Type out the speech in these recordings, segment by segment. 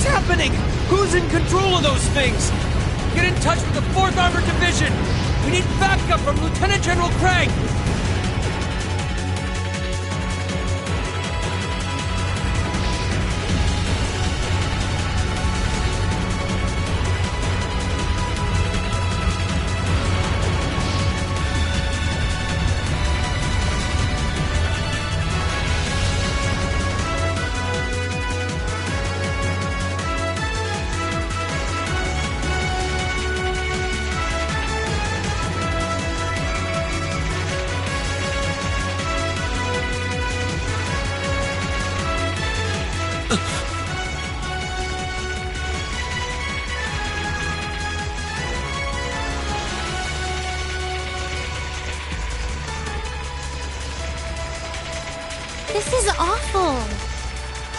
happening? Who's in control of those things? Get in touch with the 4th Armored Division! We need backup from Lieutenant General Craig! This is awful.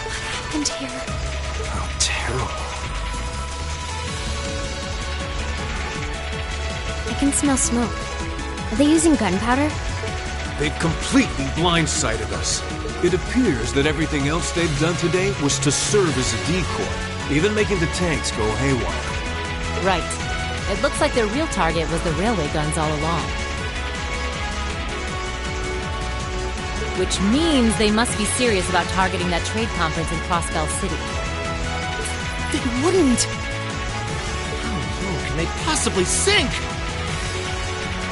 What happened here? How terrible. I can smell smoke. Are they using gunpowder? They've completely blindsided us. It appears that everything else they've done today was to serve as a decoy, even making the tanks go haywire. Right. It looks like their real target was the railway guns all along. Which means they must be serious about targeting that trade conference in Crossbell City. They wouldn't! How low can they possibly sink?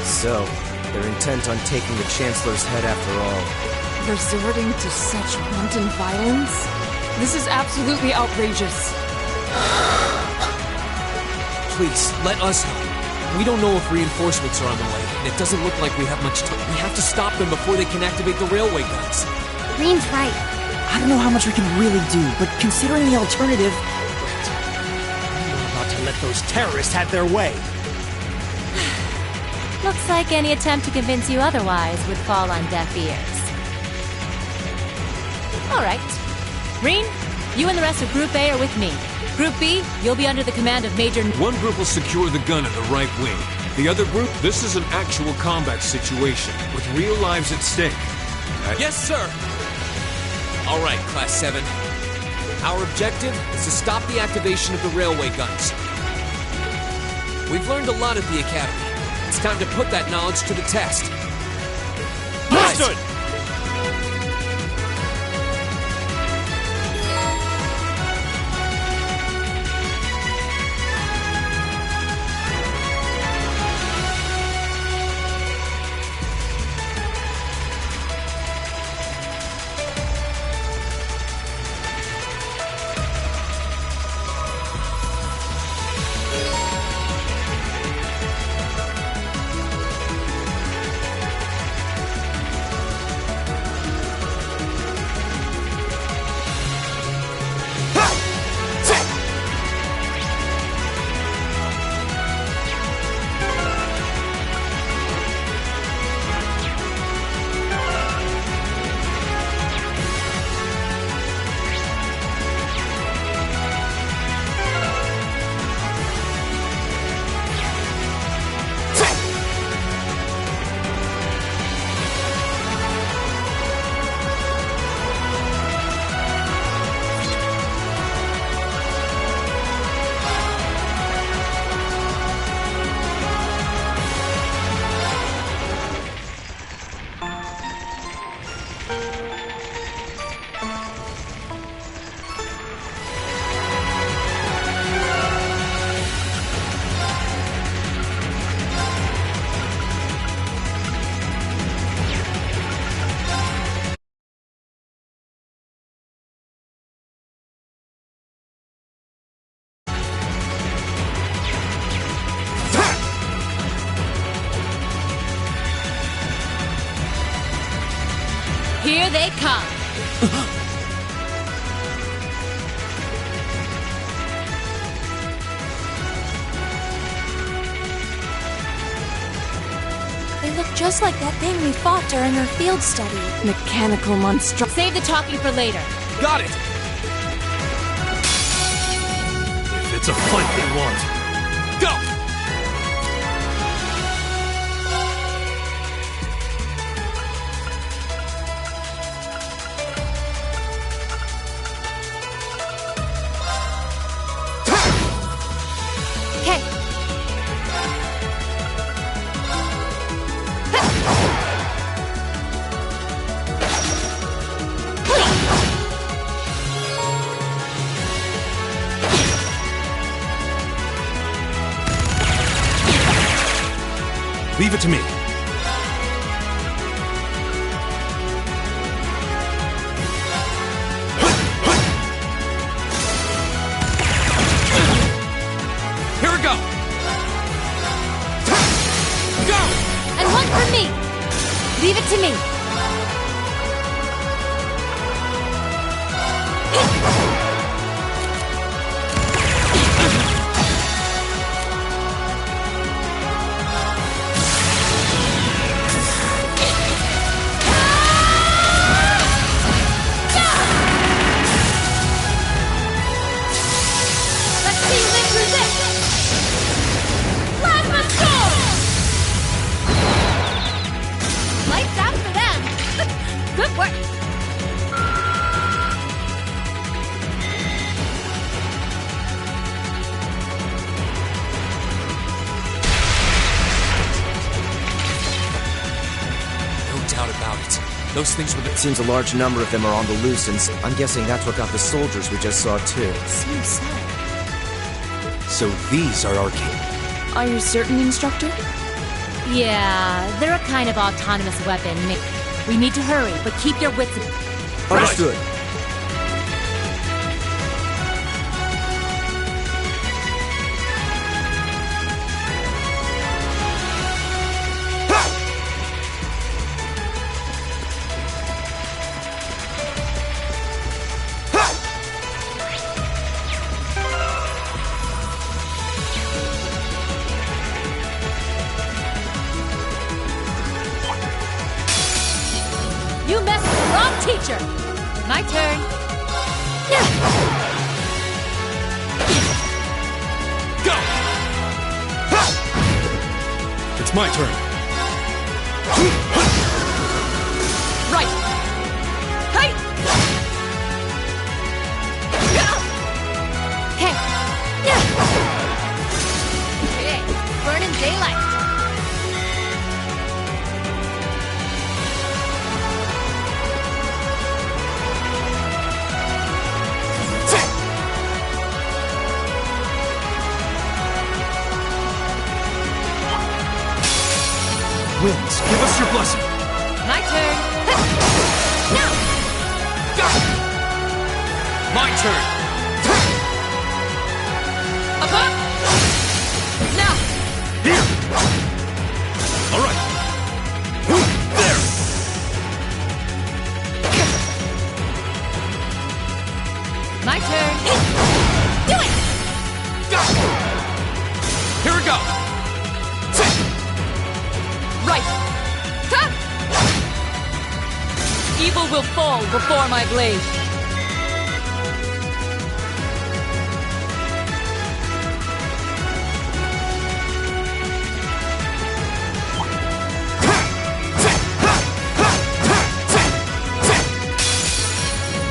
So, they're intent on taking the Chancellor's head after all. Resorting to such wanton violence? This is absolutely outrageous. Please, let us help. We don't know if reinforcements are on the way, and it doesn't look like we have much time. We have to stop them before they can activate the railway guns. Green's right. I don't know how much we can really do, but considering the alternative... I'm not about to let those terrorists have their way. Looks like any attempt to convince you otherwise would fall on deaf ears. All right. Reen, you and the rest of Group A are with me. Group B, you'll be under the command of Major... One group will secure the gun in the right wing. The other group, this is an actual combat situation, with real lives at stake. Yes, sir! All right, Class 7. Our objective is to stop the activation of the railway guns. We've learned a lot at the Academy. It's time to put that knowledge to the test. Understood! Here they come! They look just like that thing we fought during our field study. Mechanical monstro... Save the talking for later. Got it! If it's a fight they want. Go! it to me. Here we go! Go! And one for me! Leave it to me! Let's see you live through this! Plasma Storm! Lights out for them! Good work! No doubt about it. Those things were the... Seems a large number of them are on the loose, and I'm guessing that's what got the soldiers we just saw too. Seems so. So these are our king. Are you certain, Instructor? Yeah, they're a kind of autonomous weapon. We need to hurry, but keep your wits about. Understood. You messed with the wrong teacher! My turn. Go! It's my turn. Right! Hey! Hey! Okay, burning daylight. Winds, give us your blessing. My turn. Now! Go! My turn! Above! Now! Here! All right. There! My turn. Do it! Go! Here we go! Right! Ha! Evil will fall before my blade.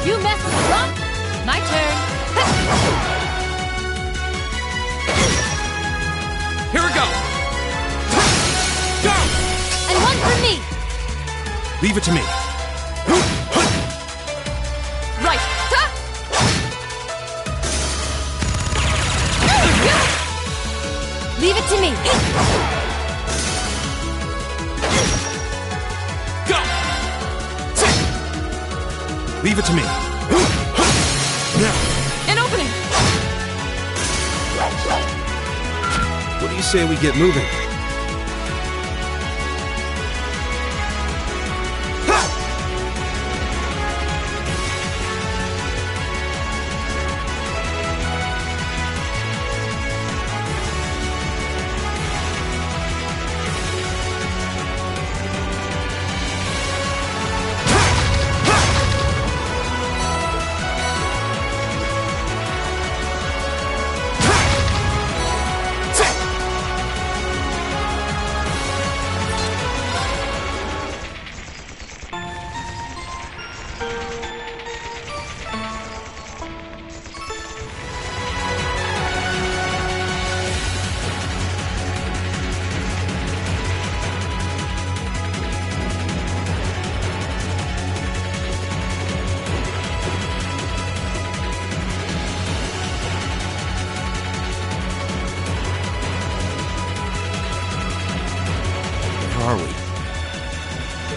You messed with the rock? My turn. Here we go! Go! And one for me. Leave it to me. Right. Ha! Leave it to me. Go! Leave it to me. Now, An opening. what do you say we get moving?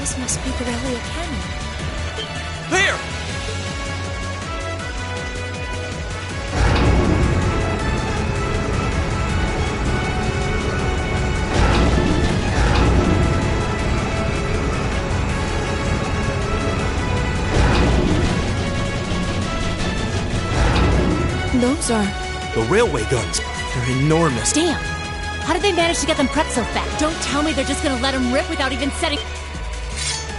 This must be the Railway Academy. There! Those are... The railway guns. They're enormous. Damn! How did they manage to get them prepped so fast? Don't tell me they're just gonna let them rip without even setting...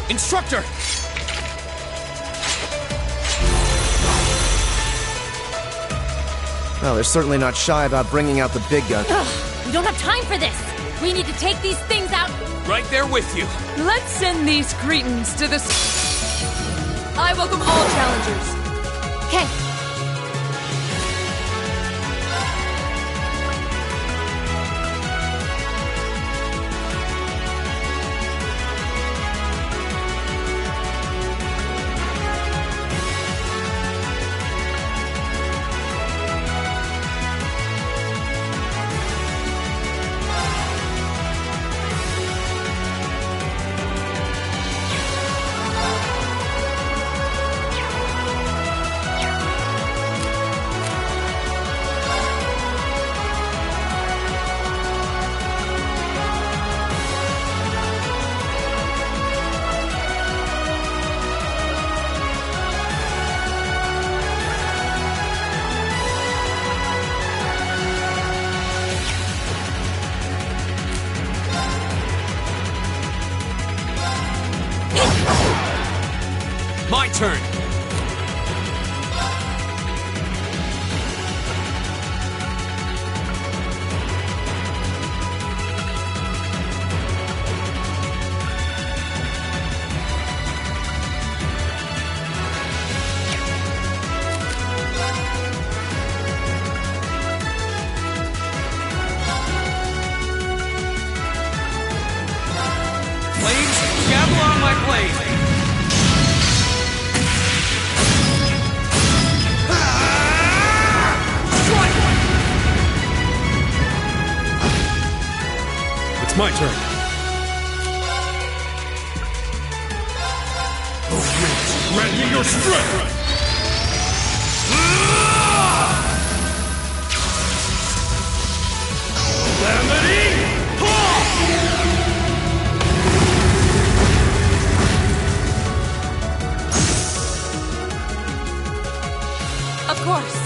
Instructor! Well, they're certainly not shy about bringing out the big gun. Ugh, we don't have time for this! We need to take these things out! Right there with you. Let's send these cretins to the... I welcome all challengers. Okay. My turn. Blades, gather on my blade. It's my turn. Grant me your strength! Of course.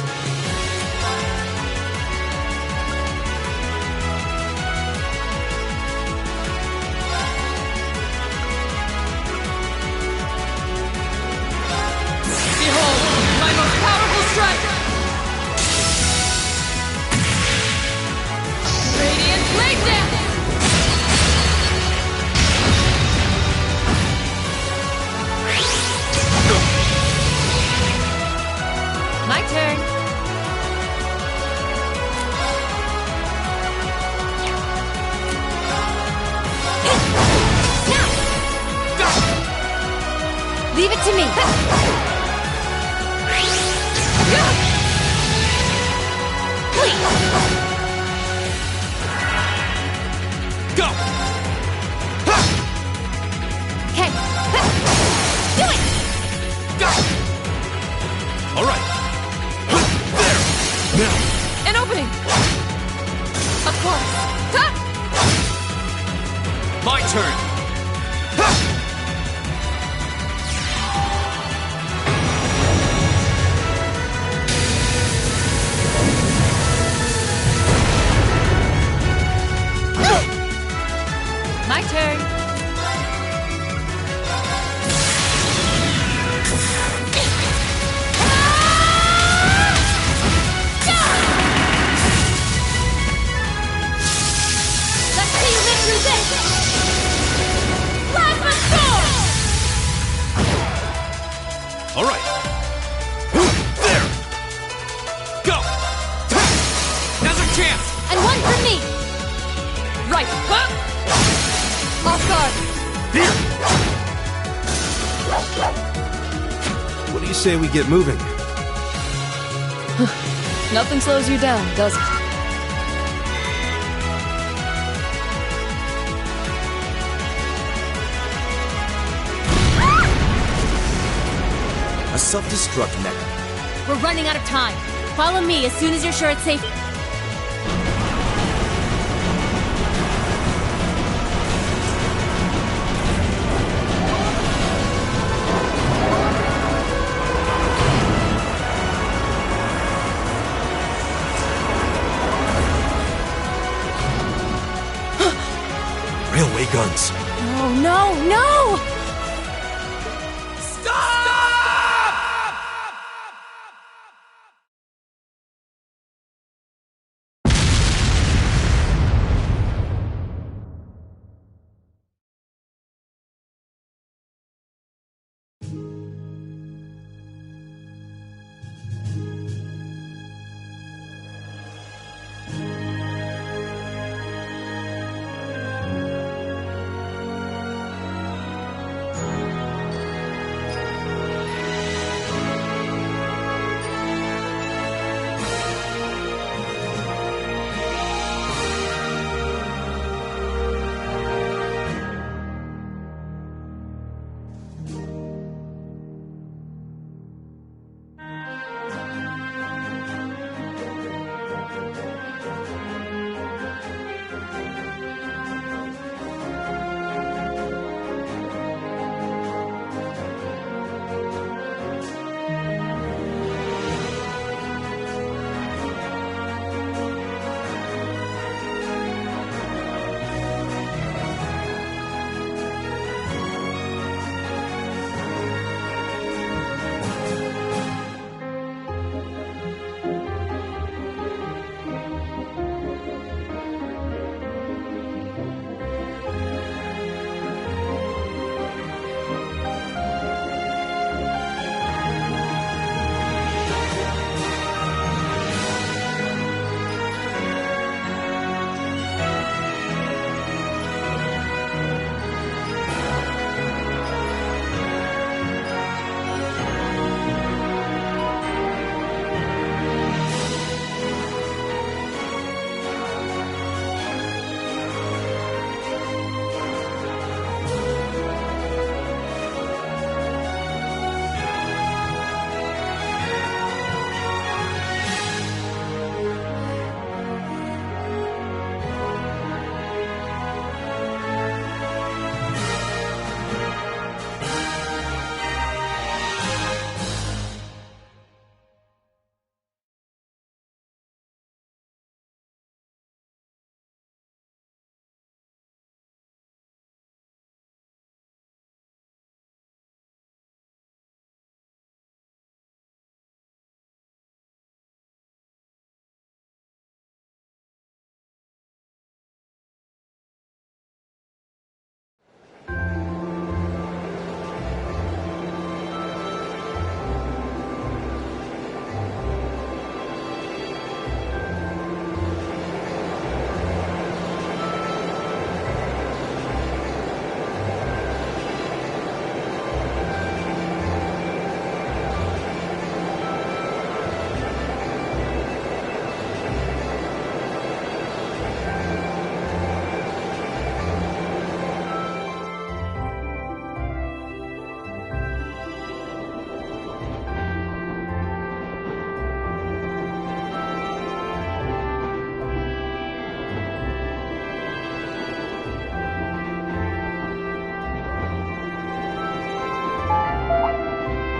Behold, my most powerful strike! Radiant Blade Dance! My turn. Now! Leave it to me. Go! Okay. Do it! Go! All right. There! Now! An opening! Of course. Ha! My turn. My turn. Let's see you live through this! Plasma Storm! All right. There! Go! Now's our chance! And one for me! Right. Huh? Off guard. Here! What do you say we get moving? Nothing slows you down, does it? A self-destruct mech. We're running out of time. Follow me as soon as you're sure it's safe. Railway guns. Oh, no, no!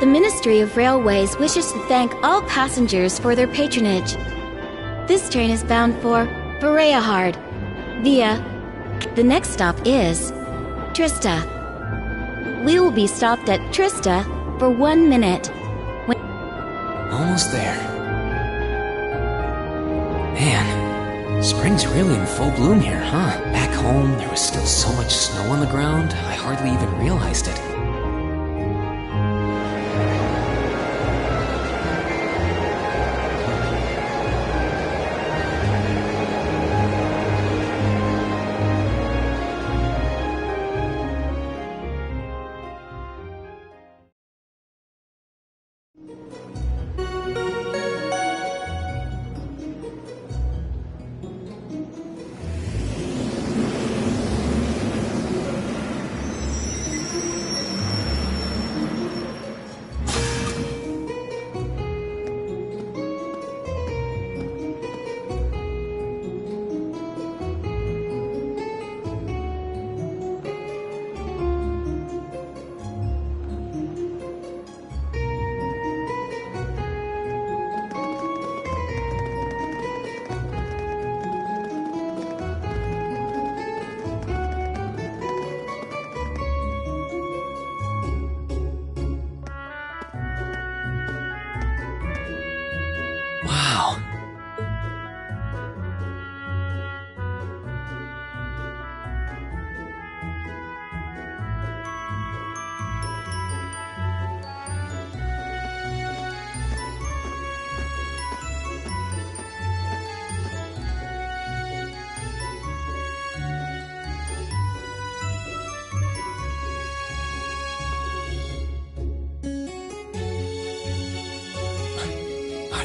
The Ministry of Railways wishes to thank all passengers for their patronage. This train is bound for Bereahard via... The next stop is Trista. We will be stopped at Trista for 1 minute. Almost there. Man, spring's really in full bloom here, huh? Back home, there was still so much snow on the ground, I hardly even realized it.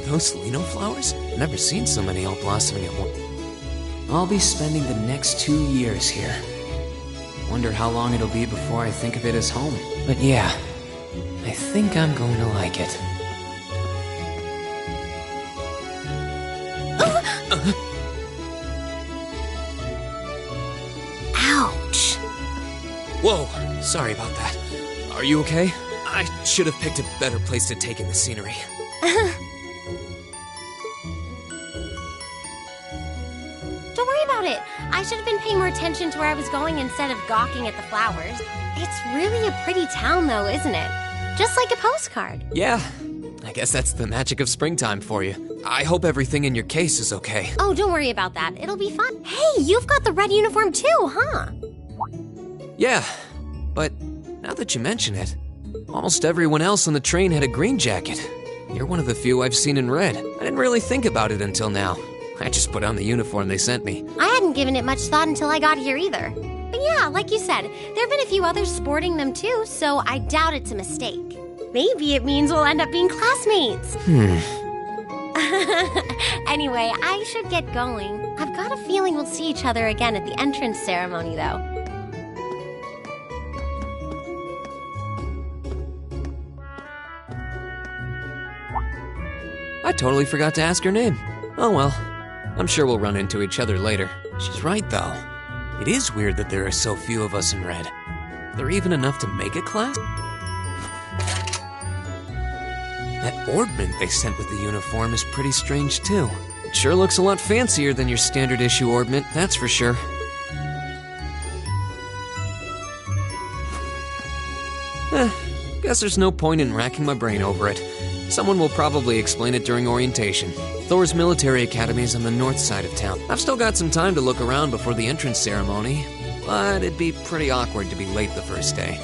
Are those Lino flowers? Never seen so many all blossoming at once. I'll be spending the next 2 years here. Wonder how long it'll be before I think of it as home. But yeah, I think I'm going to like it. Ouch. Whoa, sorry about that. Are you okay? I should have picked a better place to take in the scenery. Don't worry about it. I should have been paying more attention to where I was going instead of gawking at the flowers. It's really a pretty town, though, isn't it? Just like a postcard. Yeah, I guess that's the magic of springtime for you. I hope everything in your case is okay. Oh, don't worry about that. It'll be fun. Hey, you've got the red uniform too, huh? Yeah, but now that you mention it, almost everyone else on the train had a green jacket. You're one of the few I've seen in red. I didn't really think about it until now. I just put on the uniform they sent me. I hadn't given it much thought until I got here either. But yeah, like you said, there have been a few others sporting them too, so I doubt it's a mistake. Maybe it means we'll end up being classmates. Anyway, I should get going. I've got a feeling we'll see each other again at the entrance ceremony, though. I totally forgot to ask her name. Oh well, I'm sure we'll run into each other later. She's right though. It is weird that there are so few of us in red. There even enough to make a class? That ornament they sent with the uniform is pretty strange too. It sure looks a lot fancier than your standard issue ornament, that's for sure. Guess there's no point in racking my brain over it. Someone will probably explain it during orientation. Thor's military academy is on the north side of town. I've still got some time to look around before the entrance ceremony, but it'd be pretty awkward to be late the first day.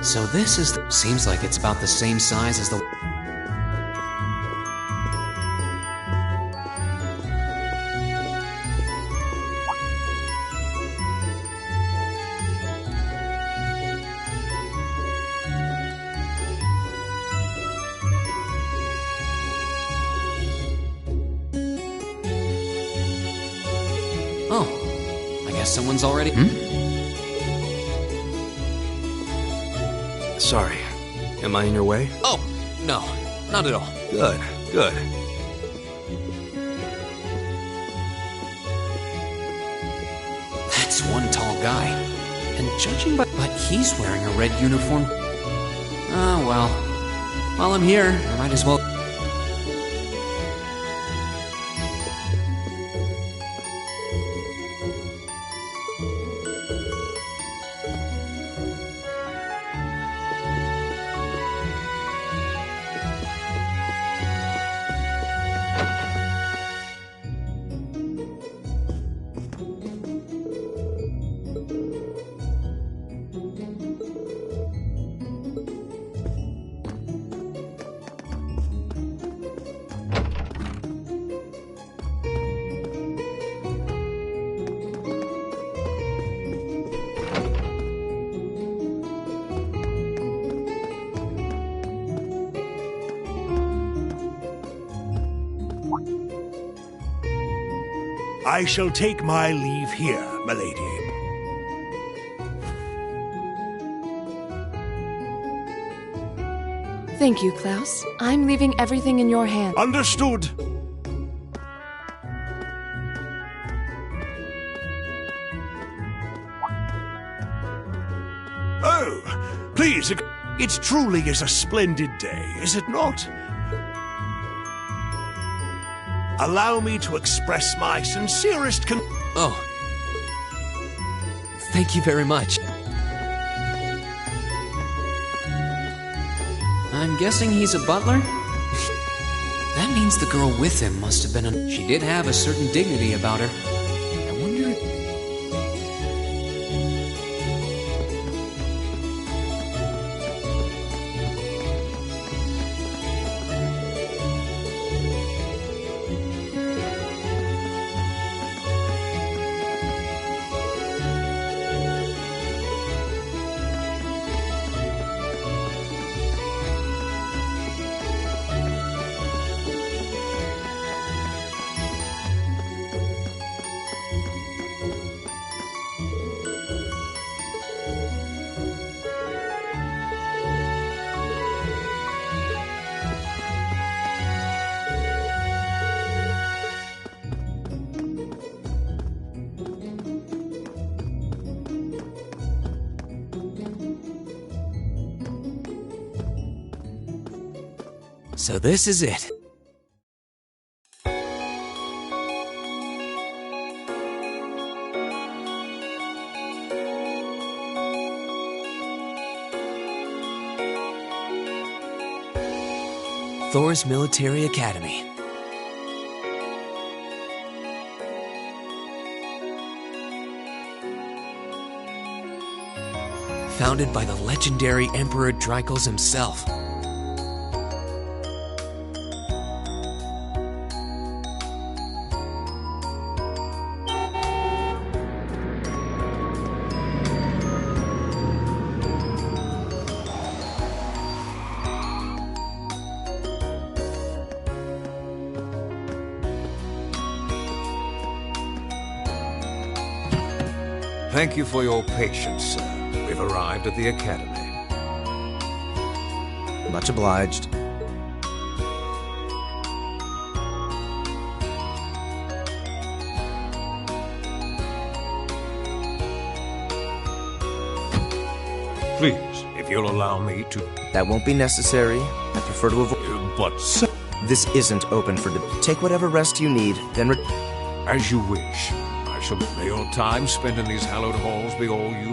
So this is seems like it's about the same size as the... Oh, I guess someone's already... Sorry. Am I in your way? Oh, no, not at all. Good, good. That's one tall guy. And judging by... But he's wearing a red uniform. Oh, well. While I'm here, I might as well... I shall take my leave here, milady. Thank you, Klaus. I'm leaving everything in your hands. Understood. Oh, please, it truly is a splendid day, is it not? Allow me to express my sincerest Oh. Thank you very much. I'm guessing he's a butler? That means the girl with him must have been a... She did have a certain dignity about her. I wonder... So this is it. Thor's Military Academy. Founded by the legendary Emperor Dreikels himself. Thank you for your patience, sir. We've arrived at the Academy. Much obliged. Please, if you'll allow me to... That won't be necessary. I prefer to avoid... But, sir... This isn't open for... Take whatever rest you need, then As you wish. May your time spent in these hallowed halls be all you...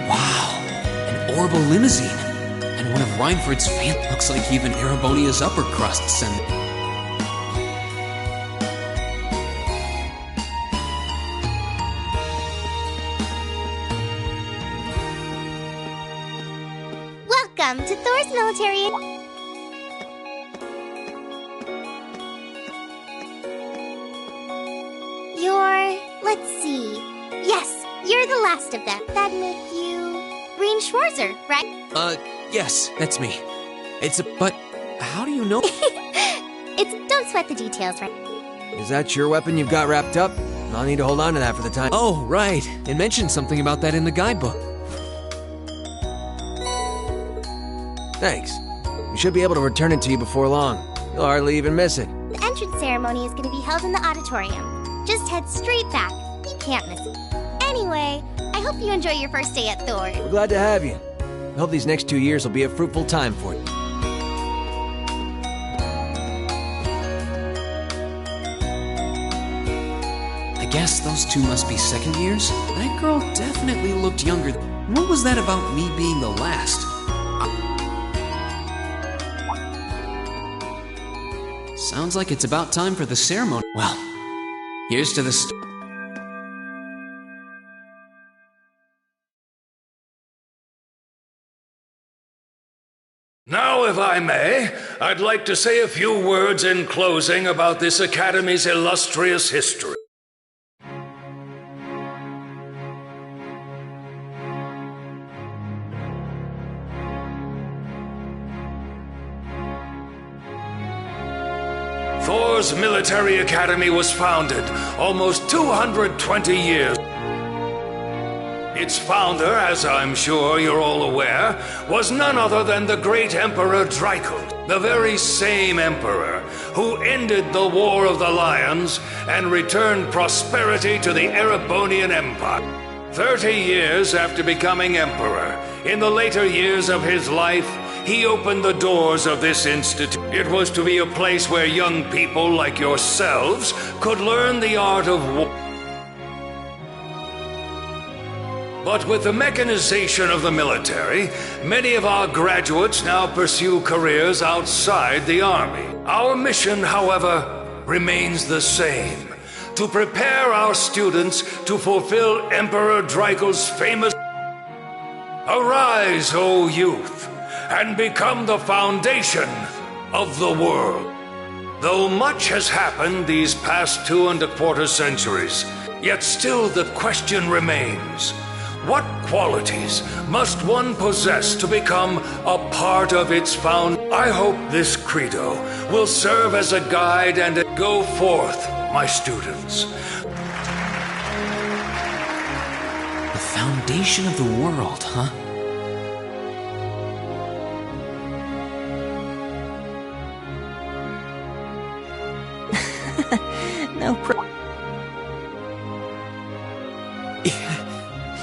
Wow, an orbital limousine, and one of Reinford's fan. Looks like even Erebonia's upper crust send. Welcome to Thor's military. Let's see. Yes, you're the last of them. That'd make you Green Schwarzer, right? Yes, that's me. But how do you know? Don't sweat the details, right? Is that your weapon you've got wrapped up? I'll need to hold on to that for the time. Oh, right. It mentioned something about that in the guidebook. Thanks. We should be able to return it to you before long. You'll hardly even miss it. The entrance ceremony is going to be held in the auditorium. Just head straight back. You can't miss it. Anyway, I hope you enjoy your first day at Thor. We're glad to have you. I hope these next 2 years will be a fruitful time for you. I guess those two must be second years? That girl definitely looked younger. What was that about me being the last? Sounds like it's about time for the ceremony. Well, here's to the Now, if I may, I'd like to say a few words in closing about this Academy's illustrious history. Thor's Military Academy was founded almost 220 years. Its founder, as I'm sure you're all aware, was none other than the great Emperor Dreikel, the very same emperor who ended the War of the Lions and returned prosperity to the Erebonian Empire. 30 years after becoming emperor, in the later years of his life, he opened the doors of this institute. It was to be a place where young people like yourselves could learn the art of war. But with the mechanization of the military, many of our graduates now pursue careers outside the army. Our mission, however, remains the same: to prepare our students to fulfill Emperor Dreikel's famous "Arise, O youth, and become the foundation of the world." Though much has happened these past 2¼ centuries, yet still the question remains: what qualities must one possess to become a part of its I hope this credo will serve as a guide and go forth, my students. The foundation of the world, huh?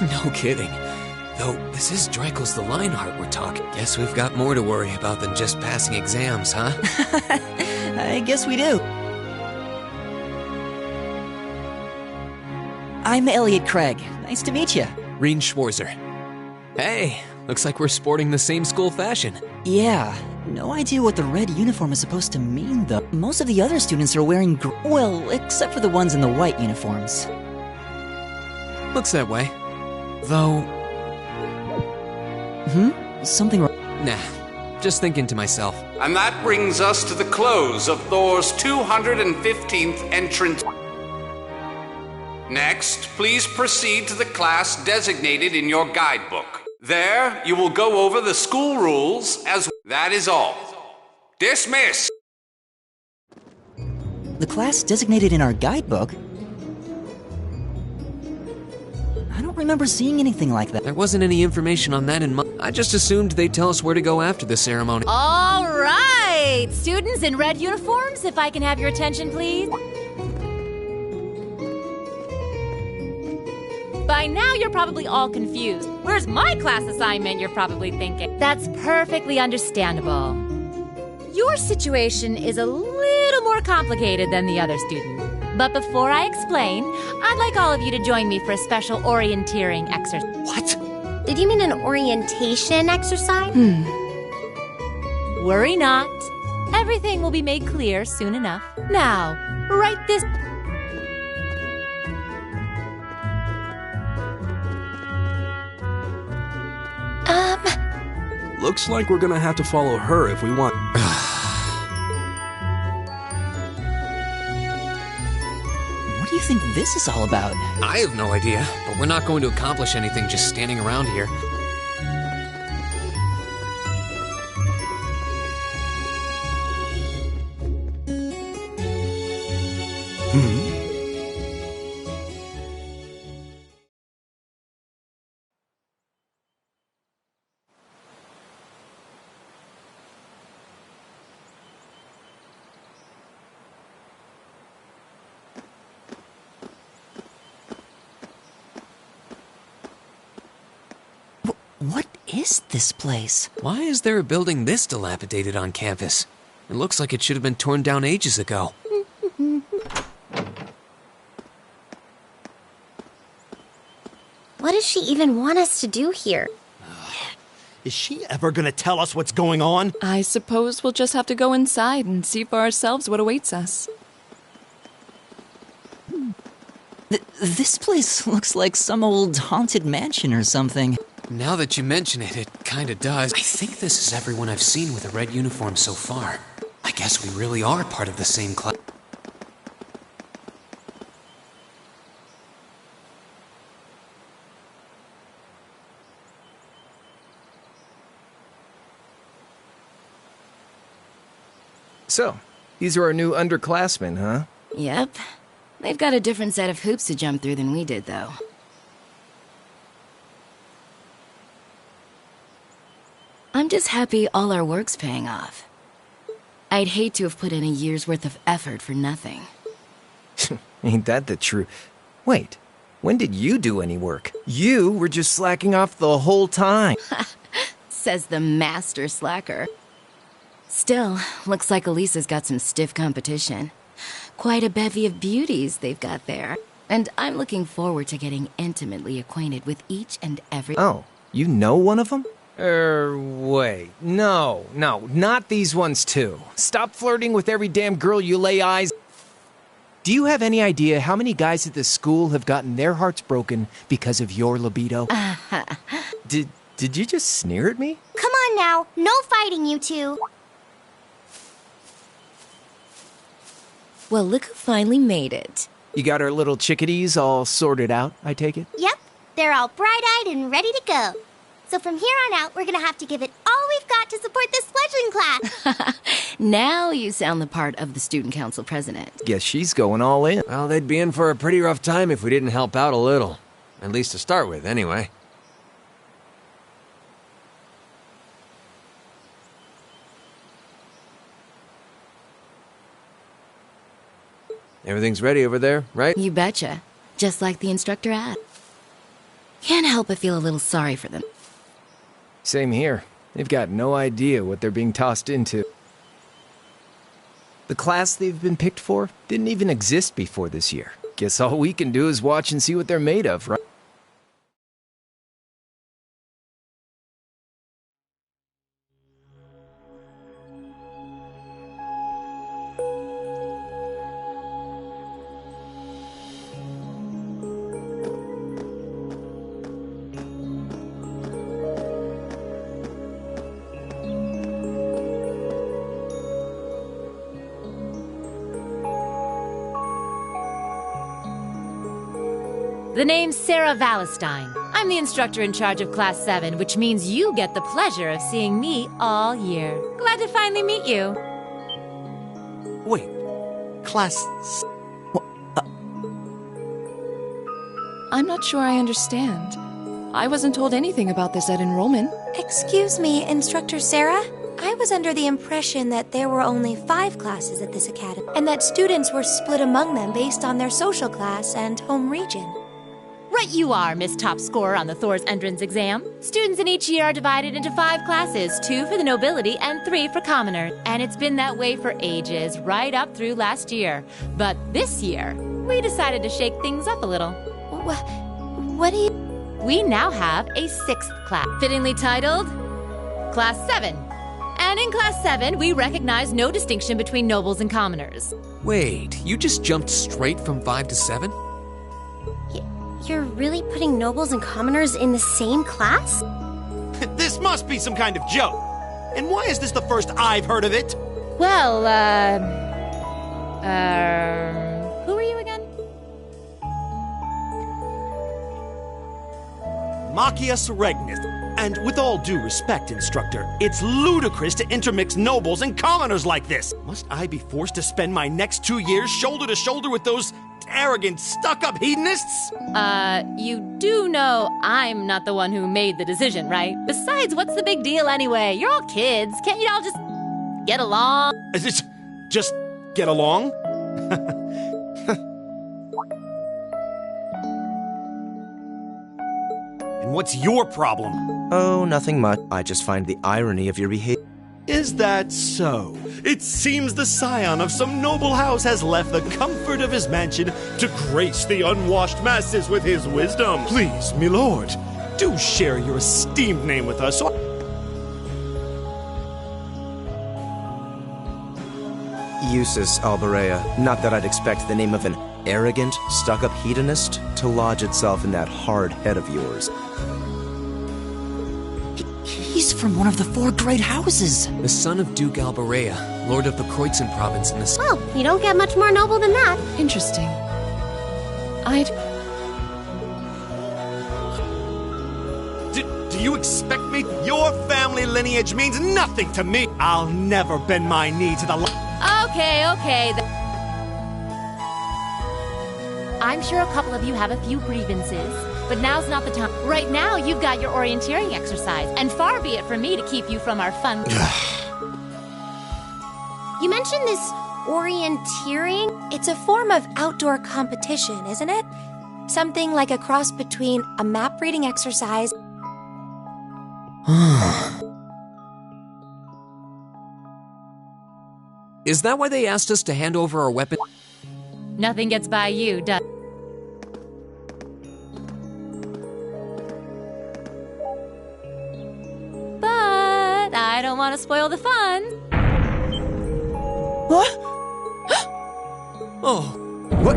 No kidding. Though, this is Dreikel's the Lionheart we're talking. Guess we've got more to worry about than just passing exams, huh? I guess we do. I'm Elliot Craig. Nice to meet you. Reen Schwarzer. Hey, looks like we're sporting the same school fashion. Yeah, no idea what the red uniform is supposed to mean, though. Most of the other students are wearing well, except for the ones in the white uniforms. Looks that way. Though... Something wrong? Nah, just thinking to myself. And that brings us to the close of Thor's 215th entrance. Next, please proceed to the class designated in your guidebook. There, you will go over the school rules as... That is all. Dismiss! The class designated in our guidebook? I don't remember seeing anything like that. There wasn't any information on that in my... I just assumed they'd tell us where to go after the ceremony. All right! Students in red uniforms, if I can have your attention, please. By now, you're probably all confused. Where's my class assignment, you're probably thinking. That's perfectly understandable. Your situation is a little more complicated than the other student. But before I explain, I'd like all of you to join me for a special orienteering exercise. What? Did you mean an orientation exercise? Worry not. Everything will be made clear soon enough. Now, write this... Looks like we're gonna have to follow her if we want. What do you think this is all about? I have no idea, but we're not going to accomplish anything just standing around here. What is this place? Why is there a building this dilapidated on campus? It looks like it should have been torn down ages ago. What does she even want us to do here? Is she ever gonna tell us what's going on? I suppose we'll just have to go inside and see for ourselves what awaits us. This place looks like some old haunted mansion or something. Now that you mention it, it kinda does. I think this is everyone I've seen with a red uniform so far. I guess we really are part of the same class. So, these are our new underclassmen, huh? Yep. They've got a different set of hoops to jump through than we did, though. I'm just happy all our work's paying off. I'd hate to have put in a year's worth of effort for nothing. Ain't that the truth? Wait, when did you do any work? You were just slacking off the whole time. Says the master slacker. Still, looks like Elisa's got some stiff competition. Quite a bevy of beauties they've got there. And I'm looking forward to getting intimately acquainted with each and every... Oh, you know one of them? Wait. No, not these ones too. Stop flirting with every damn girl you lay eyes... Do you have any idea how many guys at this school have gotten their hearts broken because of your libido? Did you just sneer at me? Come on now, no fighting, you two. Well, look who finally made it. You got our little chickadees all sorted out, I take it? Yep, they're all bright-eyed and ready to go. So from here on out, we're gonna have to give it all we've got to support this fledgling class. Now you sound the part of the student council president. Guess she's going all in. Well, they'd be in for a pretty rough time if we didn't help out a little. At least to start with, anyway. Everything's ready over there, right? You betcha. Just like the instructor asked. Can't help but feel a little sorry for them. Same here. They've got no idea what they're being tossed into. The class they've been picked for didn't even exist before this year. Guess all we can do is watch and see what they're made of, right? The name's Sarah Valestine. I'm the instructor in charge of Class 7, which means you get the pleasure of seeing me all year. Glad to finally meet you. Wait, Class... I'm not sure I understand. I wasn't told anything about this at enrollment. Excuse me, Instructor Sarah? I was under the impression that there were only 5 classes at this academy, and that students were split among them based on their social class and home region. Right you are, Miss Top Scorer on the Thor's entrance exam. Students in each year are divided into 5 classes, 2 for the nobility and 3 for commoners. And it's been that way for ages, right up through last year. But this year, we decided to shake things up a little. What do you... We now have a 6th class, fittingly titled Class 7. And in Class 7, we recognize no distinction between nobles and commoners. Wait, you just jumped straight from 5 to 7? You're really putting nobles and commoners in the same class? This must be some kind of joke. And why is this the first I've heard of it? Well, who are you again? Machias Regnus. And with all due respect, Instructor, it's ludicrous to intermix nobles and commoners like this. Must I be forced to spend my next 2 years shoulder to shoulder with those arrogant, stuck-up hedonists? You do know I'm not the one who made the decision, right? Besides, what's the big deal anyway? You're all kids. Can't you all just get along? Just get along? And what's your problem? Oh, nothing much. I just find the irony of your behavior. Is that so? It seems the scion of some noble house has left the comfort of his mansion to grace the unwashed masses with his wisdom. Please, my lord, do share your esteemed name with us. Usus Alberea. Not that I'd expect the name of an arrogant, stuck-up hedonist to lodge itself in that hard head of yours. He's from one of the 4 great houses. The son of Duke Alberea, lord of the Kreutzen province in the... Well, you don't get much more noble than that. Interesting. Do you expect me? Your family lineage means nothing to me. I'll never bend my knee to the... Okay. I'm sure a couple of you have a few grievances, but now's not the time. Right now, you've got your orienteering exercise, and far be it from me to keep you from our fun. You mentioned this orienteering? It's a form of outdoor competition, isn't it? Something like a cross between a map reading exercise. Is that why they asked us to hand over our weapon? Nothing gets by you, does... But I don't want to spoil the fun. What? Oh. What?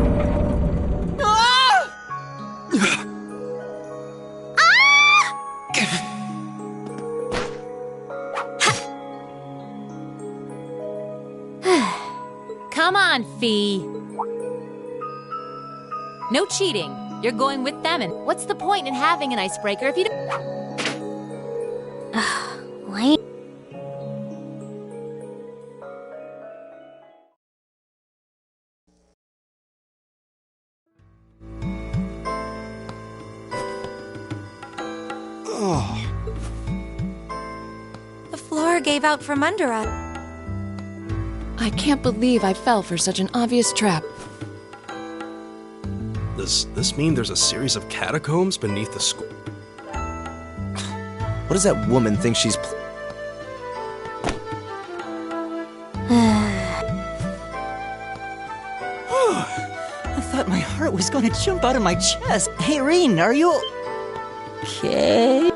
Come on, Fee. No cheating. You're going with them, and what's the point in having an icebreaker if you don't... Lame. The floor gave out from under us. I can't believe I fell for such an obvious trap. Does this mean there's a series of catacombs beneath the school? What does that woman think she's... I thought my heart was going to jump out of my chest. Hey, Reen, are you... okay?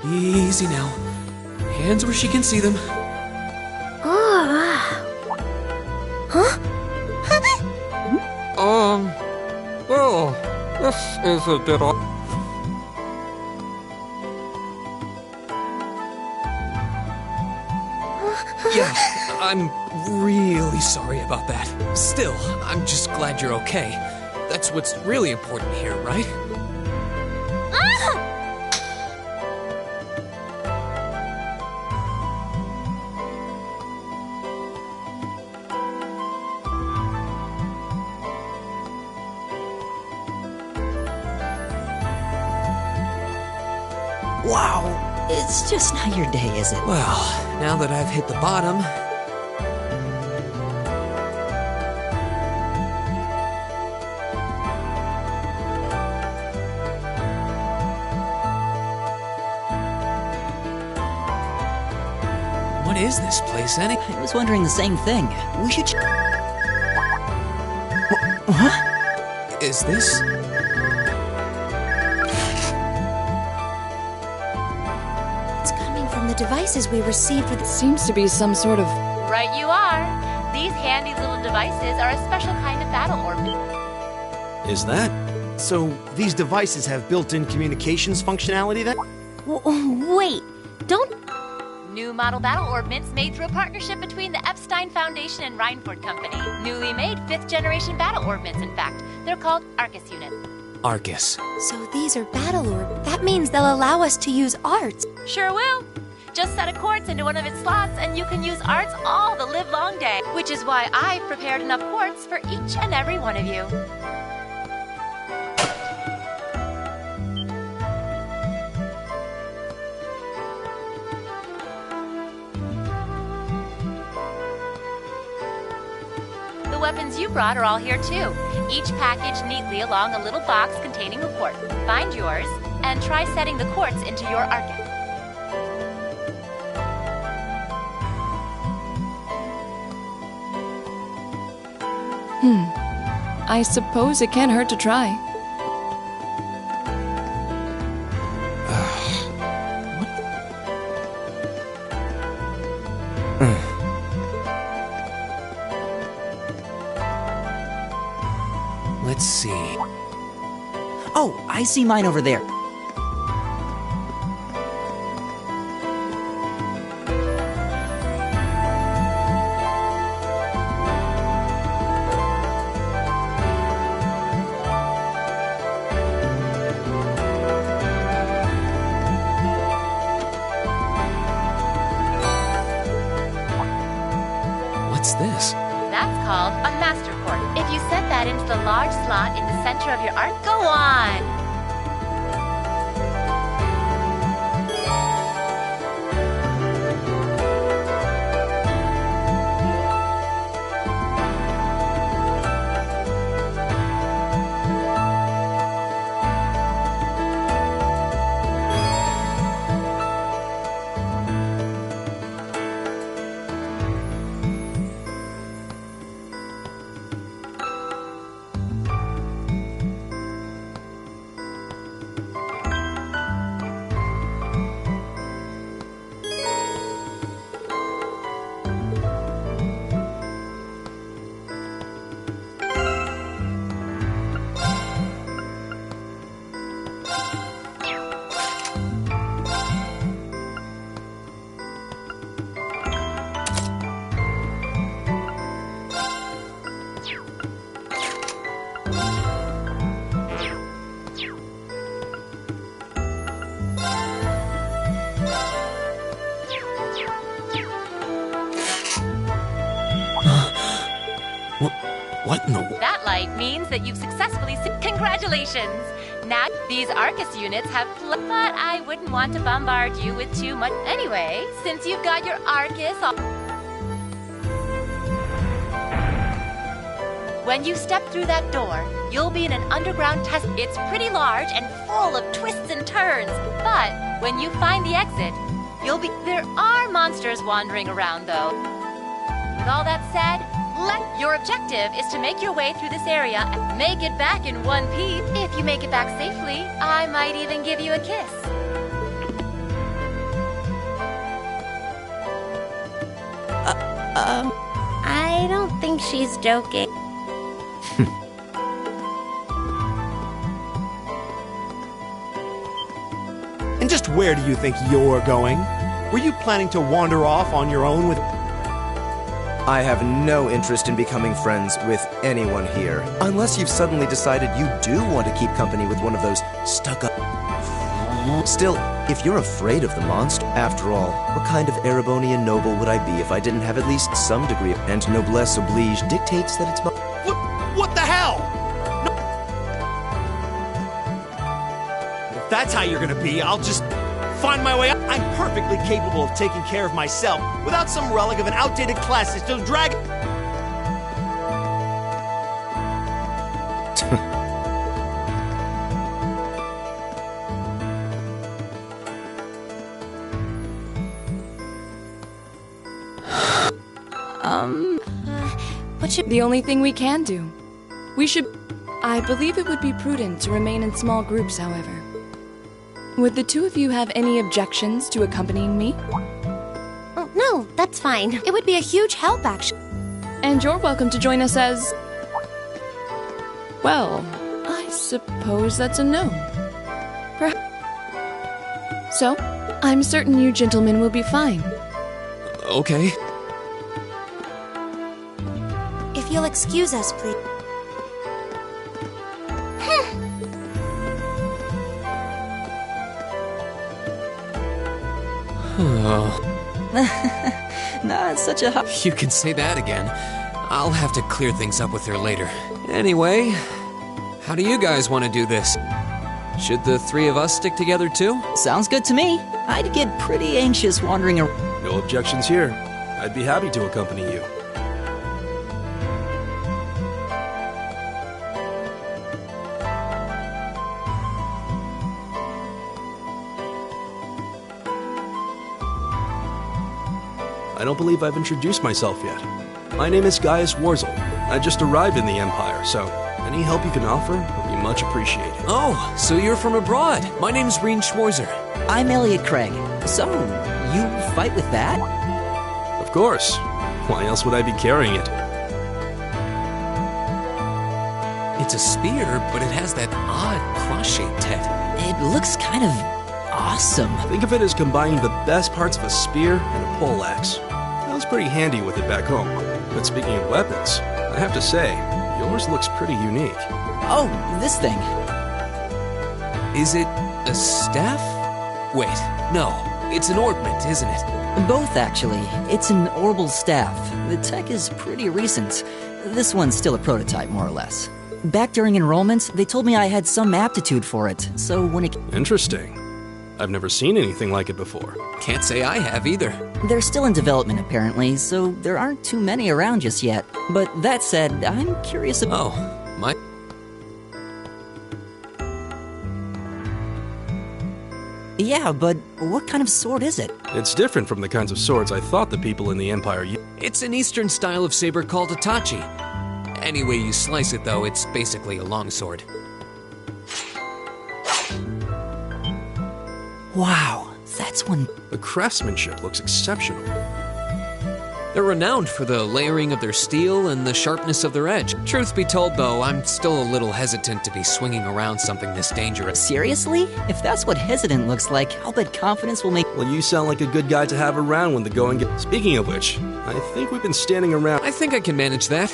Easy now. Hands where she can see them. Huh? Well, this is a bit odd. Yeah, I'm really sorry about that. Still, I'm just glad you're okay. That's what's really important here, right? Wow, it's just not your day, is it? Well, now that I've hit the bottom... What is this place, Annie? I was wondering the same thing. We should... What? Is this... the devices we received for the... Seems to be some sort of... Right you are. These handy little devices are a special kind of battle orb. Is that? So, these devices have built-in communications functionality then? Wait, don't... New model battle orbments made through a partnership between the Epstein Foundation and Reinford Company. Newly made 5th generation battle orbments, in fact. They're called Arcus units. Arcus. So these are battle orb. That means they'll allow us to use arts. Sure will. Just set a quartz into one of its slots and you can use arts all the livelong day. Which is why I've prepared enough quartz for each and every one of you. The weapons you brought are all here too. Each packaged neatly along a little box containing a quartz. Find yours and try setting the quartz into your Arcus. I suppose it can't hurt to try. Let's see. Oh, I see mine over there. What's this? That's called a master quartz. If you set that into the large slot in the center of your arc, go on! What in the... That light means that you've successfully... Congratulations! Now, these Arcus units have... But I wouldn't want to bombard you with too much... Anyway, since you've got your Arcus... When you step through that door, you'll be in an underground test... It's pretty large and full of twists and turns. But when you find the exit, you'll be... There are monsters wandering around, though. With all that said... Your objective is to make your way through this area and make it back in one piece. If you make it back safely, I might even give you a kiss. I don't think she's joking. And just where do you think you're going? Were you planning to wander off on your own with... I have no interest in becoming friends with anyone here, unless you've suddenly decided you do want to keep company with one of those stuck-up... Still, if you're afraid of the monster, after all, what kind of Erebonian noble would I be if I didn't have at least some degree of... And noblesse oblige dictates that it's... What the hell? No. If that's how you're gonna be, I'll just... find my way up. I'm perfectly capable of taking care of myself without some relic of an outdated class system drag... The only thing we can do. We should... I believe it would be prudent to remain in small groups, however. Would the two of you have any objections to accompanying me? Oh, no, that's fine. It would be a huge help, actually. And you're welcome to join us as... Well, I suppose that's a no. So, I'm certain you gentlemen will be fine. Okay. If you'll excuse us, please. Not such a You can say that again. I'll have to clear things up with her later. Anyway, how do you guys want to do this? Should the three of us stick together too? Sounds good to me. I'd get pretty anxious wandering around. No objections here. I'd be happy to accompany you. I don't believe I've introduced myself yet. My name is Gaius Warzel. I just arrived in the Empire, so any help you can offer would be much appreciated. Oh, so you're from abroad. My name's Reen Schwarzer. I'm Elliot Craig. So, you fight with that? Of course. Why else would I be carrying it? It's a spear, but it has that odd cross-shaped head. It looks kind of awesome. Think of it as combining the best parts of a spear and a poleaxe. I was pretty handy with it back home. But speaking of weapons, I have to say, yours looks pretty unique. Oh, this thing. Is it a staff? Wait, no. It's an ornament, isn't it? Both, actually. It's an orbital staff. The tech is pretty recent. This one's still a prototype, more or less. Back during enrollment, they told me I had some aptitude for it, so when it... Interesting. I've never seen anything like it before. Can't say I have either. They're still in development, apparently, so there aren't too many around just yet. But that said, I'm curious about... Oh, my... Yeah, but what kind of sword is it? It's different from the kinds of swords I thought the people in the Empire used. It's an Eastern style of saber called a tachi. Any way you slice it, though, it's basically a longsword. Wow, that's one... The craftsmanship looks exceptional. They're renowned for the layering of their steel and the sharpness of their edge. Truth be told, though, I'm still a little hesitant to be swinging around something this dangerous. Seriously? If that's what hesitant looks like, I'll bet confidence will make... Well, you sound like a good guy to have around when the going gets... Speaking of which, I think we've been standing around... I think I can manage that.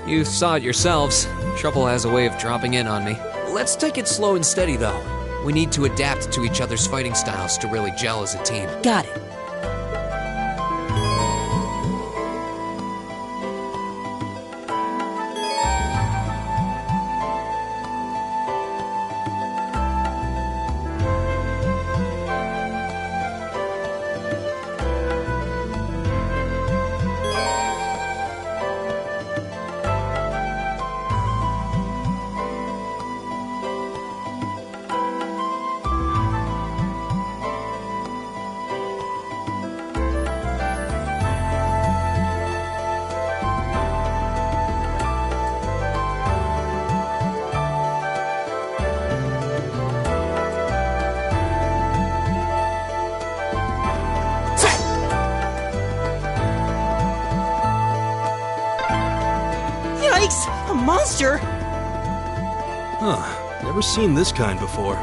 You saw it yourselves. Trouble has a way of dropping in on me. Let's take it slow and steady, though. We need to adapt to each other's fighting styles to really gel as a team. Got it. Yikes! A monster! Huh. Never seen this kind before.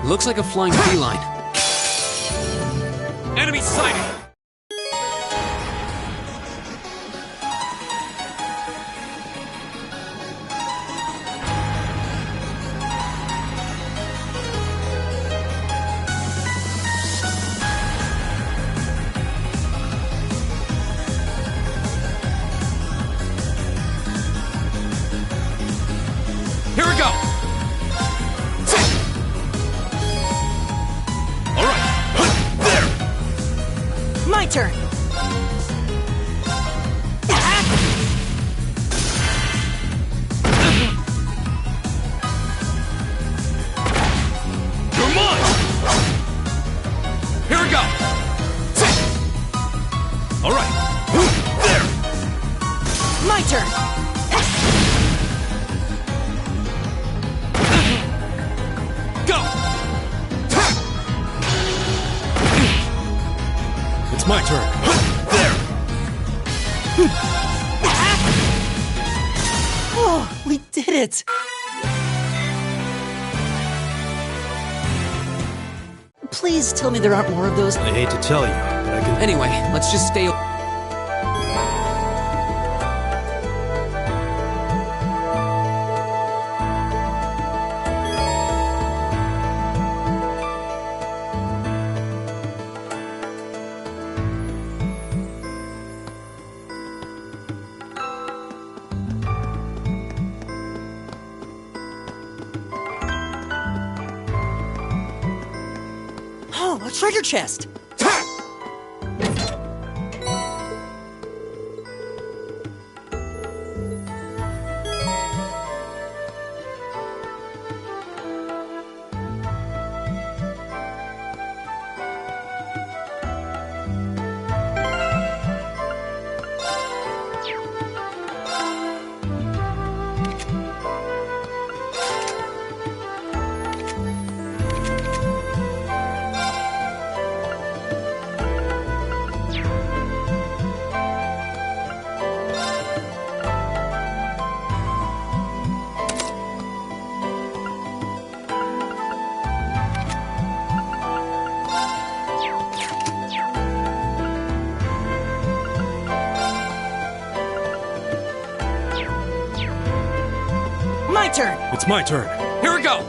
Looks like a flying feline. Enemy sighted! Here we go! All right, there! My turn! You're mine! Here we go! All right, there! My turn! Go! It's my turn. There! Oh, we did it! Please tell me there aren't more of those. I hate to tell you, but I can... Anyway, let's just stay... Oh, a treasure chest! My turn! It's my turn. Here we go!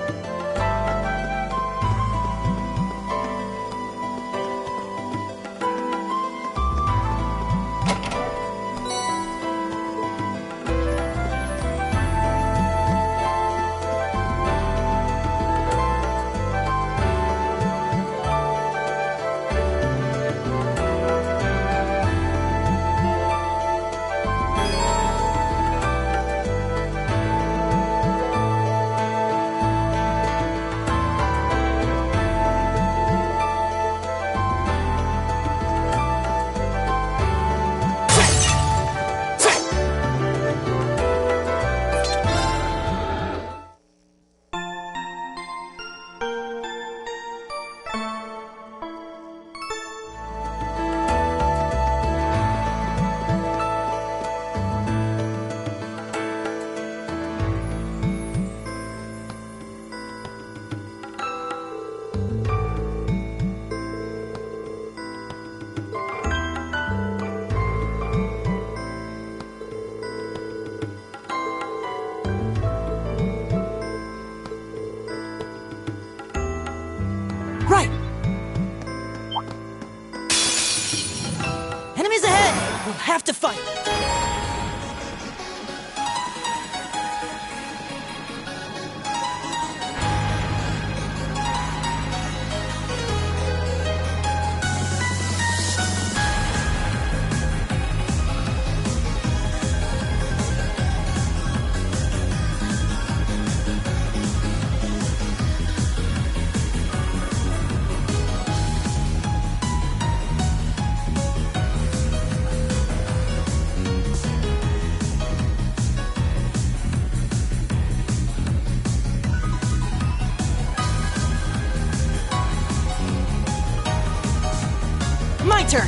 Right! Enemies ahead! We'll have to fight! My turn!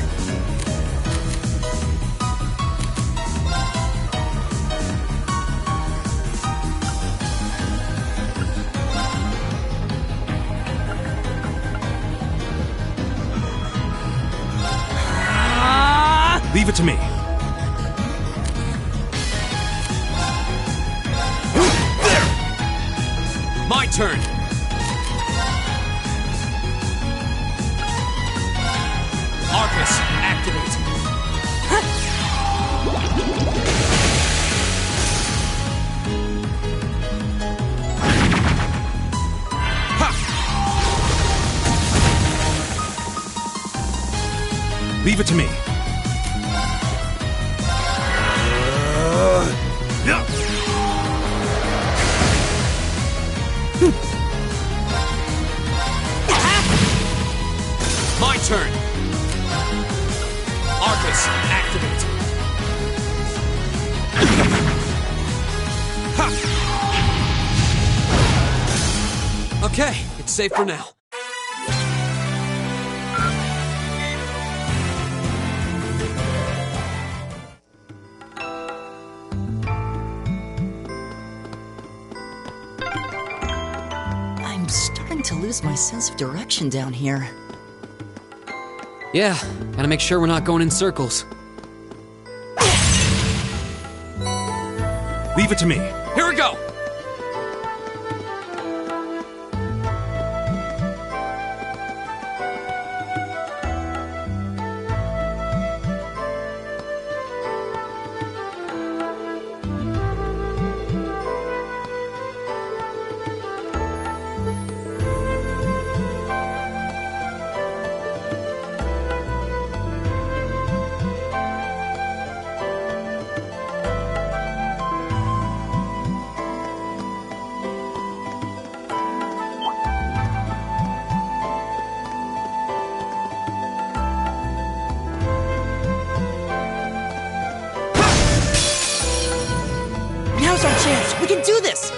Leave it to me. There! My turn! Arcus, activate! Leave it to me. My turn! Arcus, activate! Ha! Okay, it's safe for now. to lose my sense of direction down here. Yeah, gotta make sure we're not going in circles. Leave it to me. Here we go! Now's our chance! We can do this!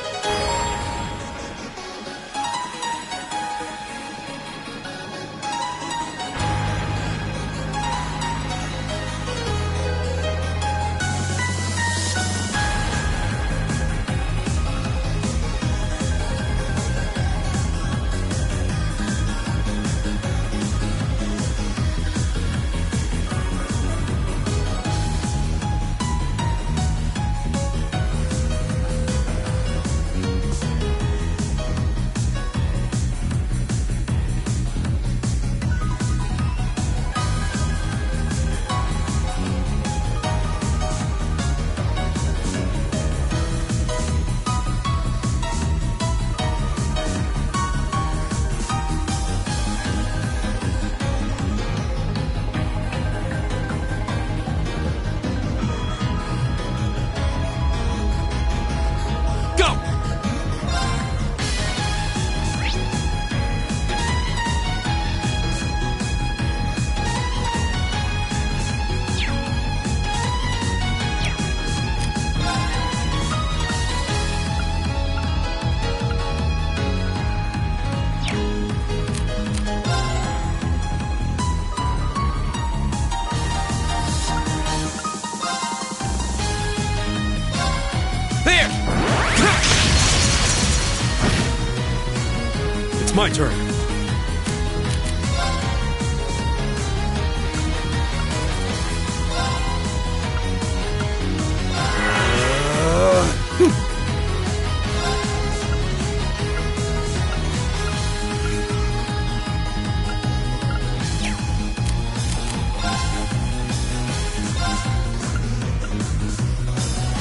It's my turn.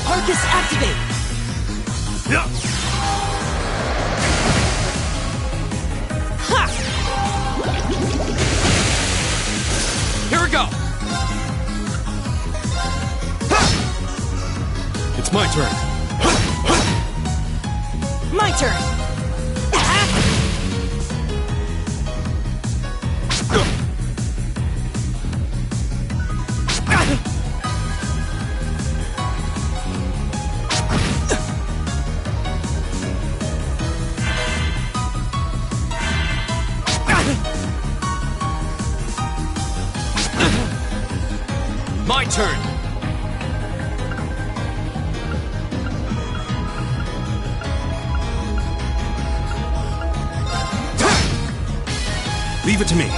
Arcus, activate! Yeah. Here we go! It's my turn. My turn! My turn! Leave it to me.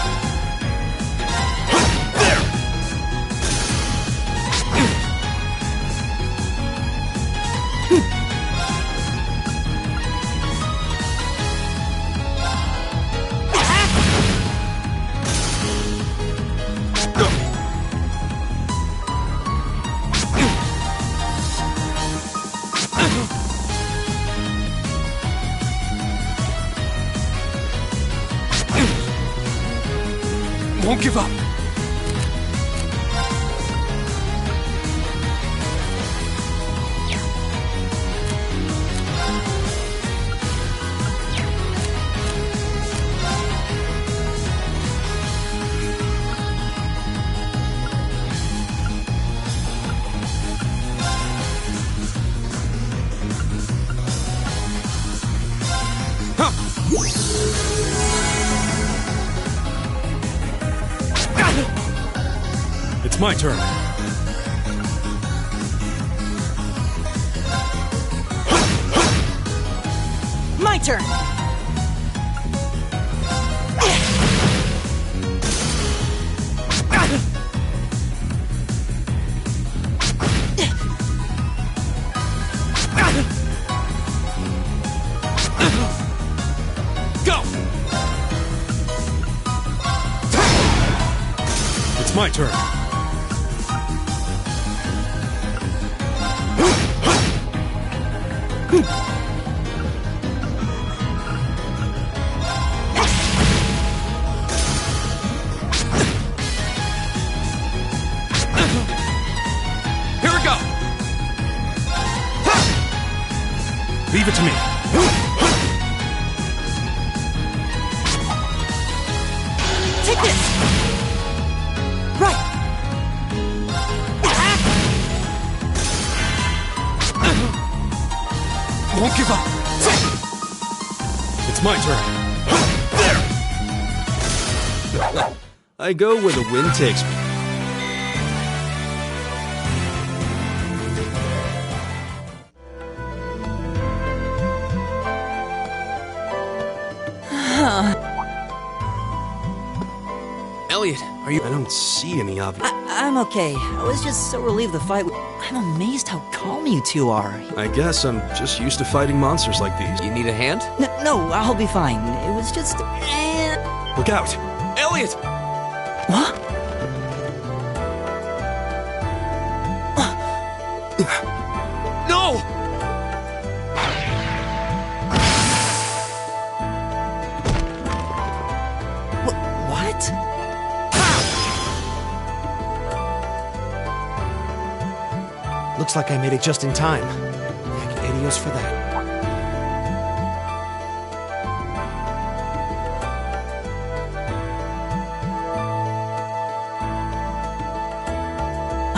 Won't give up. It's my turn. My turn! my turn. Here we go! Leave it to me. Take this! Right! Won't give up. It's my turn. There! I go where the wind takes me. Elliot, are you... I don't see any obvious... I'm okay. I was just so relieved the fight... I'm amazed how calm you two are. I guess I'm just used to fighting monsters like these. You need a hand? No, I'll be fine. It was just... Look out! Elliot! What? No! What? Looks like I made it just in time. Thank Adios for that.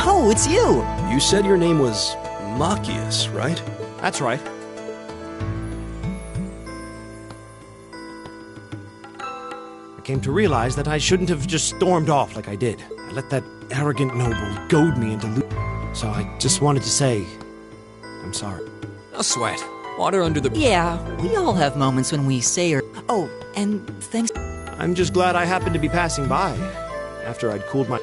Oh, it's you! You said your name was Machias, right? That's right. I came to realize that I shouldn't have just stormed off like I did. I let that arrogant noble goad me into so I just wanted to say, I'm sorry. No sweat. Water under the... Yeah, we all have moments when we say or... Oh, and thanks... I'm just glad I happened to be passing by after I'd cooled my...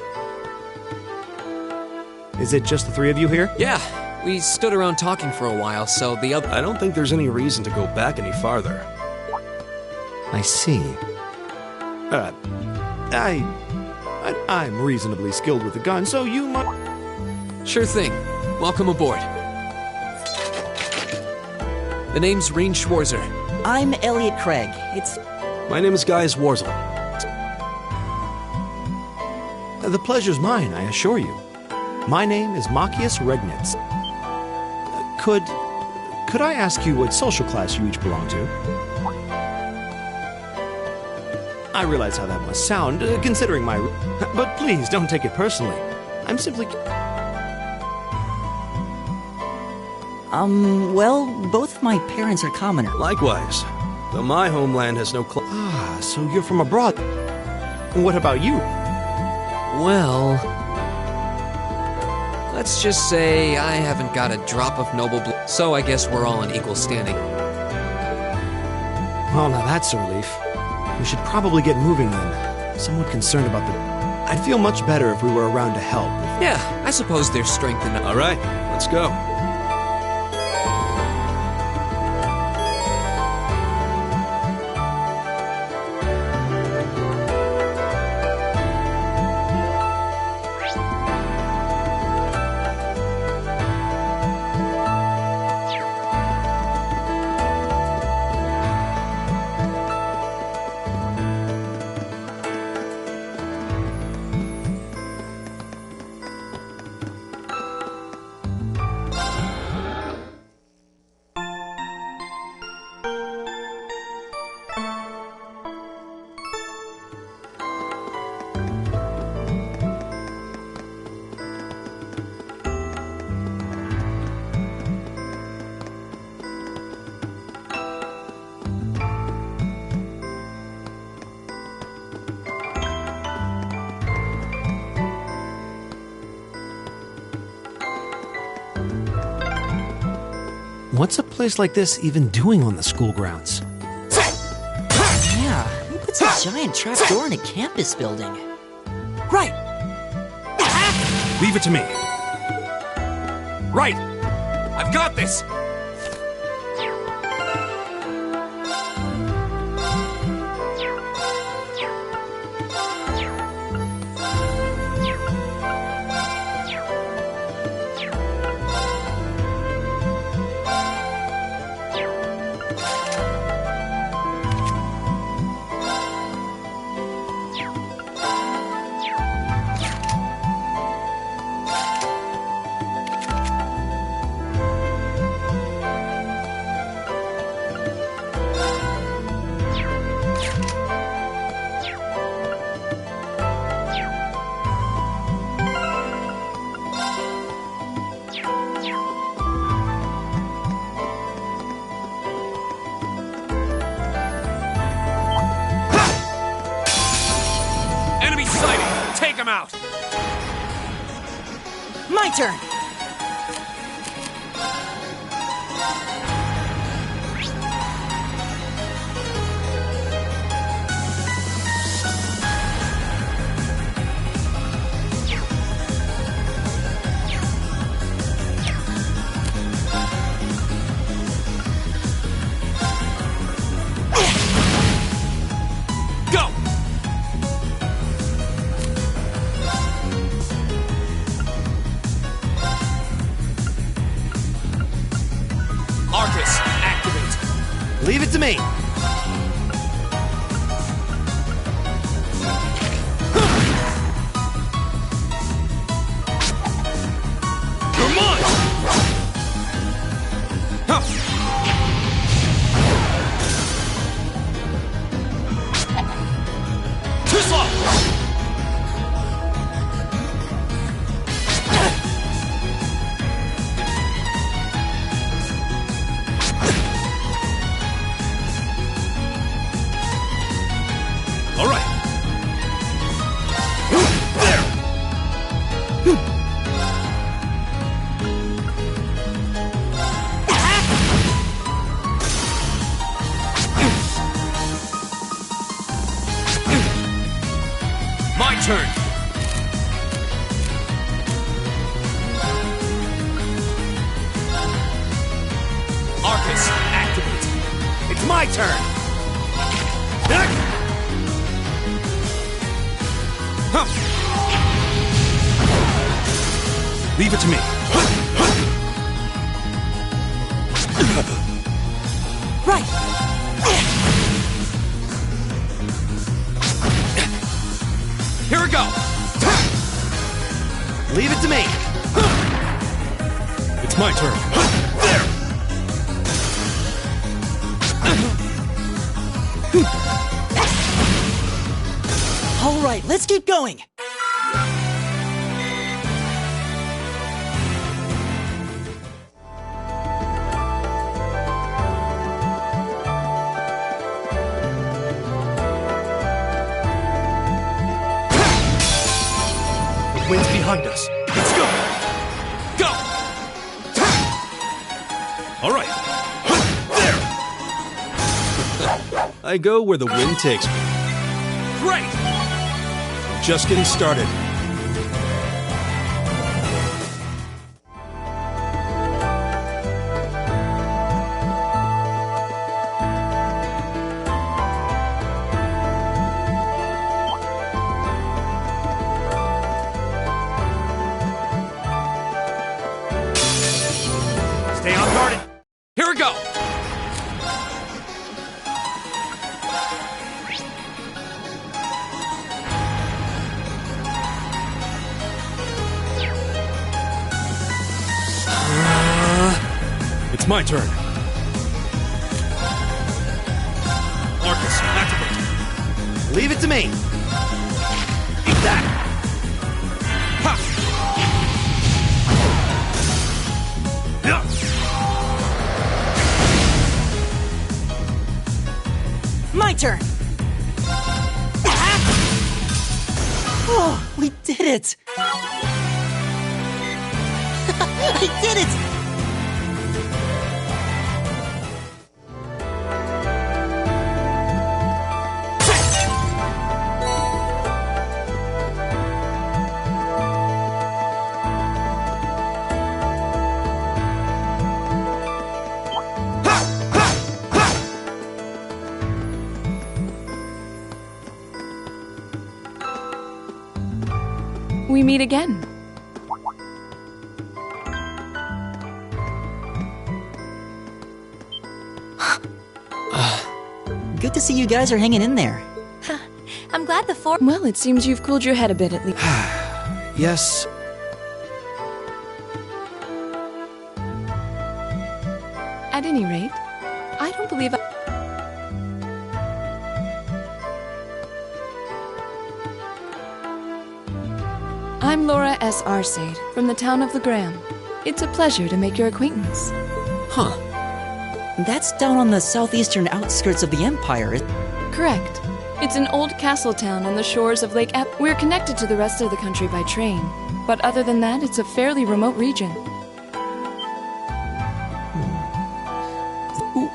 Is it just the three of you here? Yeah, we stood around talking for a while, so the other... I don't think there's any reason to go back any farther. I see. I'm reasonably skilled with a gun, so you might... Sure thing. Welcome aboard. The name's Reen Schwarzer. I'm Elliot Craig. My name is Gaius Warzel. The pleasure's mine, I assure you. My name is Machias Regnitz. Could I ask you what social class you each belong to? I realize how that must sound, considering my... But please, don't take it personally. I'm simply... Well, both my parents are commoners. Likewise. Though my homeland has no so you're from abroad. What about you? Well... Let's just say I haven't got a drop of noble blood, so I guess we're all in equal standing. Well, now that's a relief. We should probably get moving then. Somewhat concerned about the... I'd feel much better if we were around to help. Yeah, I suppose there's strength in... All right, let's go. What's a place like this even doing on the school grounds? Yeah, who puts a giant trapdoor in a campus building? Right! Leave it to me. Right! I've got this! turn! Leave it to me. You're mine! Too slow! All right. There. My turn. Arcus, activate. It's my turn. Leave it to me. Right! Here we go. Leave it to me. It's my turn. There. All right, let's keep going! The wind's behind us. Let's go. Go. All right. There. I go where the wind takes me. Great. Just getting started. Stay on guard. Here we go. It's my turn. Arcus, activate. Leave it to me. Eat that. Ha. Yeah. My turn! Oh, we did it! I did it! We meet again. Good to see you guys are hanging in there. I'm glad the four. Well, it seems you've cooled your head a bit at least. Yes. At any rate, I don't believe I'm Laura S. Arcade, from the town of Legram. It's a pleasure to make your acquaintance. Huh. That's down on the southeastern outskirts of the Empire. Correct. It's an old castle town on the shores of Lake We're connected to the rest of the country by train, but other than that, it's a fairly remote region.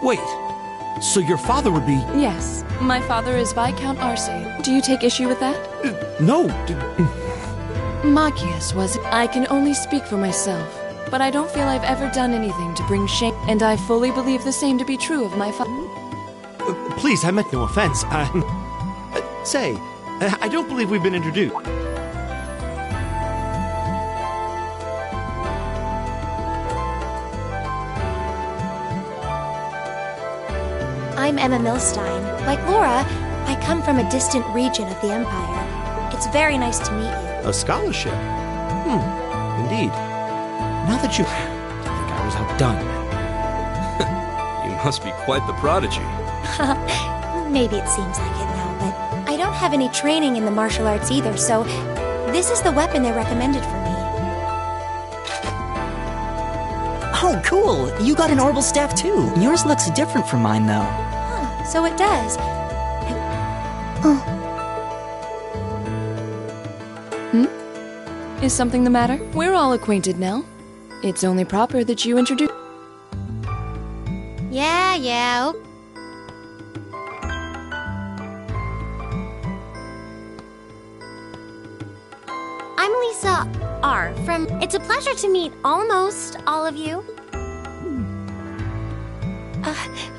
Wait, so your father would be... Yes, my father is Viscount Arcade. Do you take issue with that? No. Machias was... I can only speak for myself, but I don't feel I've ever done anything to bring shame, and I fully believe the same to be true of my father. Please, I meant no offense. Say, I don't believe we've been introduced. I'm Emma Milstein. Like Laura, I come from a distant region of the Empire. It's very nice to meet you. A scholarship? Indeed. Now that you... I think I was outdone. You must be quite the prodigy. Maybe it seems like it now, but I don't have any training in the martial arts either, so this is the weapon they recommended for me. Oh, cool! You got an orbital staff too. Yours looks different from mine, though. Huh, so it does. Is something the matter? We're all acquainted now. It's only proper that you introduce... Yeah. I'm Lisa R. from... It's a pleasure to meet almost all of you.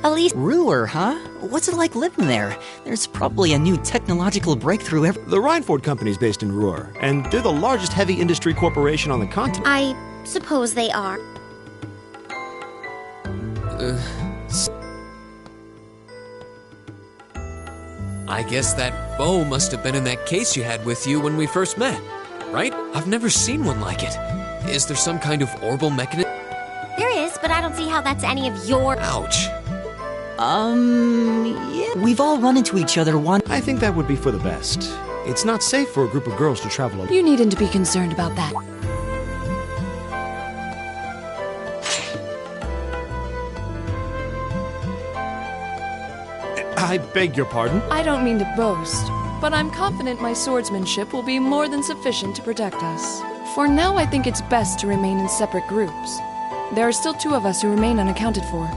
Elise... Ruhr, huh? What's it like living there? There's probably a new technological breakthrough every... The Reinford Company's based in Ruhr, and they're the largest heavy industry corporation on the continent. I suppose they are. I guess that bow must have been in that case you had with you when we first met, right? I've never seen one like it. Is there some kind of orbital mechanism? There is, but I don't see how that's any of your... Ouch. Yeah, we've all run into each other once. I think that would be for the best. It's not safe for a group of girls to travel alone. You needn't to be concerned about that. I beg your pardon? I don't mean to boast, but I'm confident my swordsmanship will be more than sufficient to protect us. For now, I think it's best to remain in separate groups. There are still 2 of us who remain unaccounted for.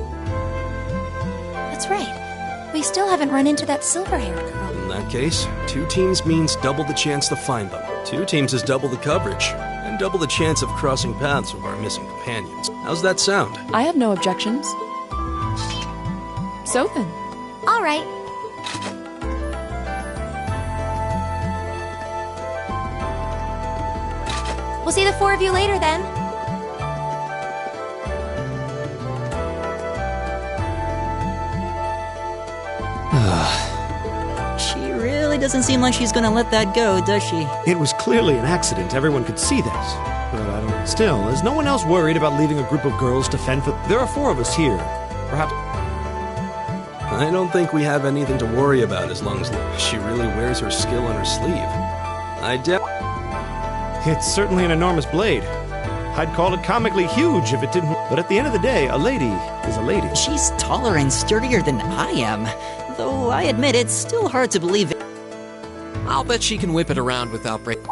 That's right. We still haven't run into that silver-haired girl. In that case, 2 teams means double the chance to find them. 2 teams is double the coverage, and double the chance of crossing paths with our missing companions. How's that sound? I have no objections. So then. All right. We'll see the 4 of you later, then. She really doesn't seem like she's gonna let that go, does she? It was clearly an accident. Everyone could see that. But I don't... Still, is no one else worried about leaving a group of girls to fend for... There are 4 of us here. Perhaps... I don't think we have anything to worry about as long as she really wears her skill on her sleeve. It's certainly an enormous blade. I'd call it comically huge if it didn't... But at the end of the day, a lady is a lady. She's taller and sturdier than I am. Though I admit it's still hard to believe it. I'll bet she can whip it around without breaking.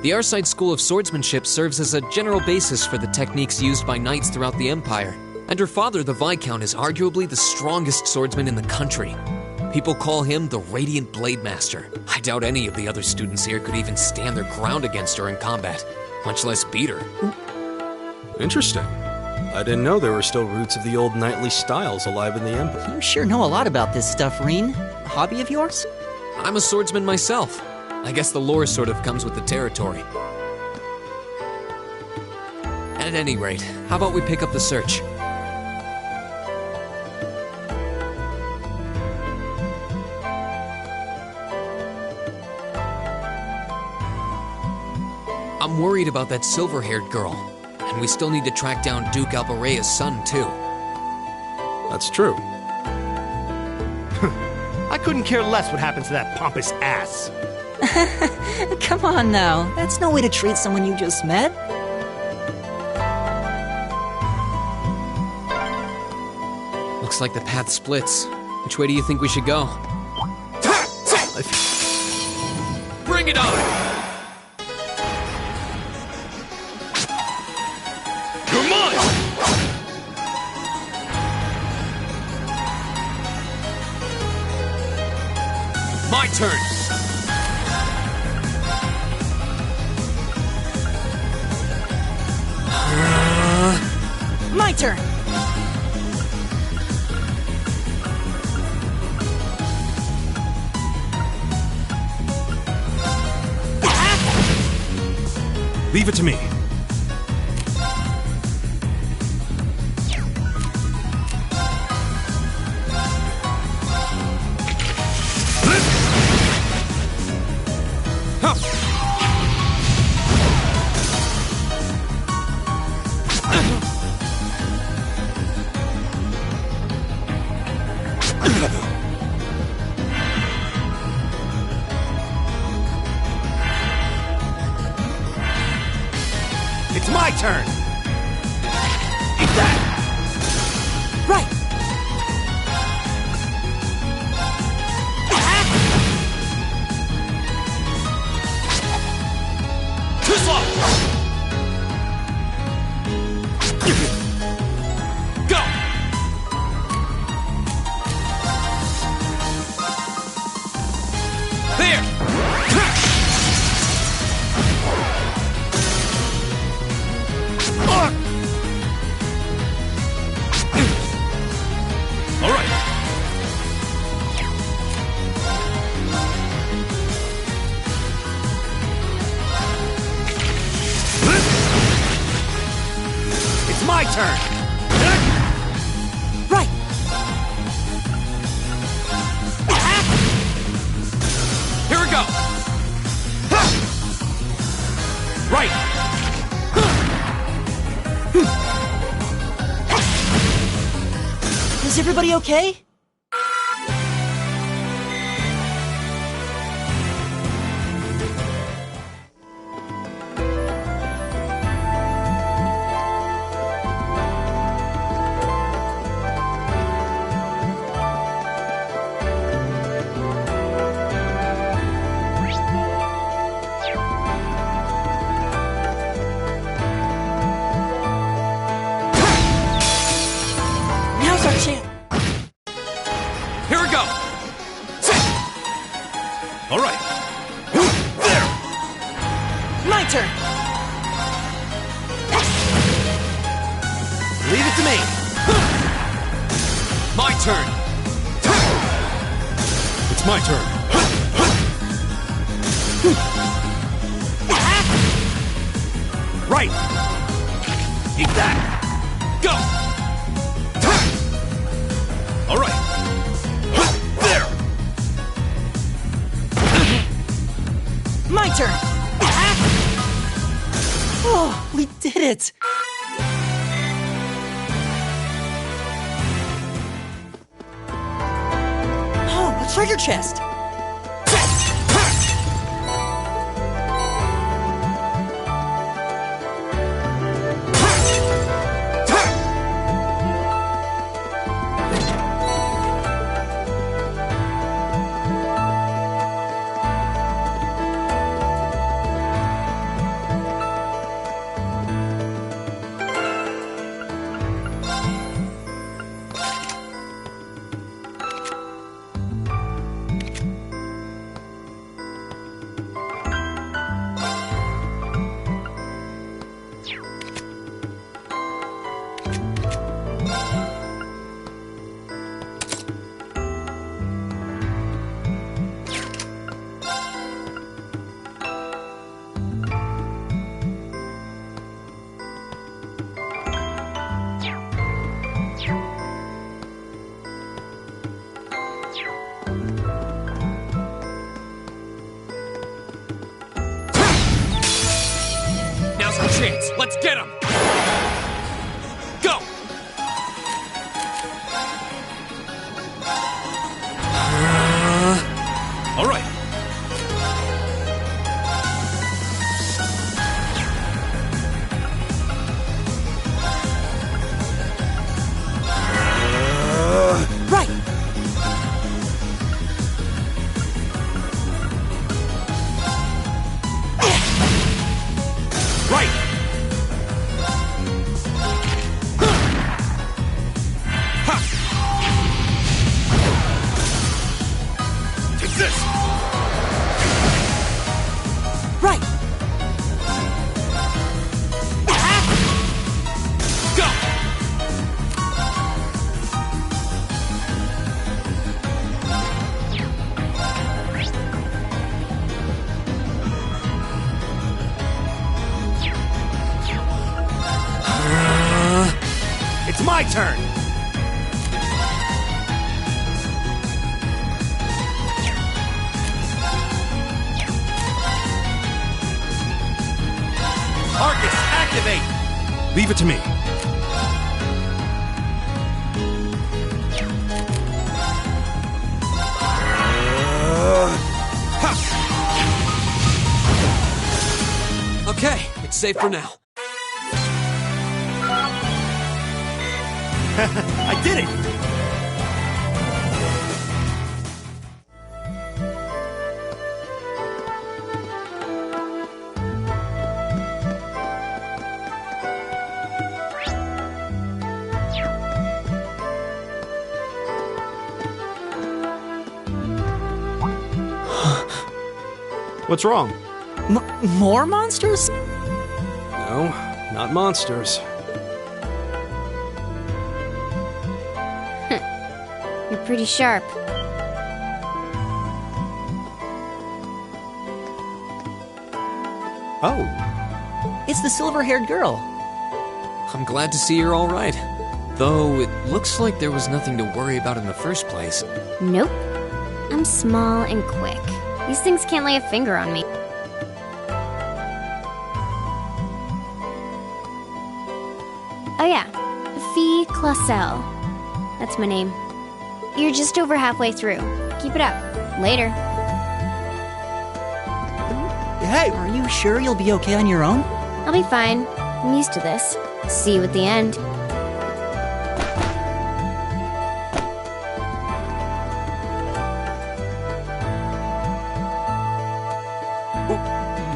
The Arside School of Swordsmanship serves as a general basis for the techniques used by knights throughout the Empire, and her father, the Viscount, is arguably the strongest swordsman in the country. People call him the Radiant Blade Master. I doubt any of the other students here could even stand their ground against her in combat, much less beat her. Interesting. I didn't know there were still roots of the old knightly styles alive in the Empire. You sure know a lot about this stuff, Reen. A hobby of yours? I'm a swordsman myself. I guess the lore sort of comes with the territory. At any rate, how about we pick up the search? I'm worried about that silver-haired girl, and we still need to track down Duke Albarea's son, too. That's true. I couldn't care less what happens to that pompous ass. Come on now, that's no way to treat someone you just met. Looks like the path splits. Which way do you think we should go? Bring it on! You're mine! My turn! My turn! Leave it to me. It's my turn! Eat that! Right! Too slow! Go! There! All right. It's my turn! Right! Here we go! Right! Is everybody okay? Now's our chance. Here we go! All right. There! My turn! Leave it to me. My turn! It's my turn. Right! Eat that! Go! All right. There! My turn! Oh, we did it! Oh, a treasure chest! Now's our chance. Let's get him! Go! All right. Right! Take this! Right! Go! It's my turn! Arcus, activate! Leave it to me. Okay, it's safe for now. I did it! What's wrong? More monsters? No, not monsters. You're pretty sharp. Oh. It's the silver-haired girl. I'm glad to see you're all right. Though it looks like there was nothing to worry about in the first place. Nope. I'm small and quick. These things can't lay a finger on me. Oh yeah, Fee Clausel. That's my name. You're just over halfway through. Keep it up. Later. Hey! Are you sure you'll be okay on your own? I'll be fine. I'm used to this. See you at the end.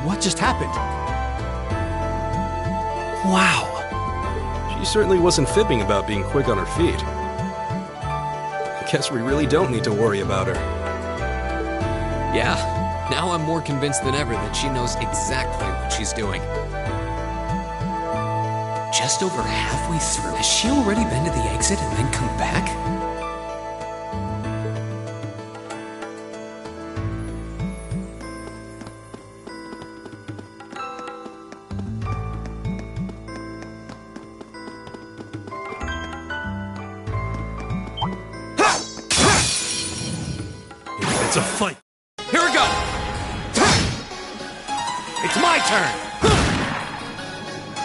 What just happened? Wow. She certainly wasn't fibbing about being quick on her feet. I guess we really don't need to worry about her. Yeah, now I'm more convinced than ever that she knows exactly what she's doing. Just over halfway through. Has she already been to the exit and then come back? It's a fight. Here we go! It's my turn!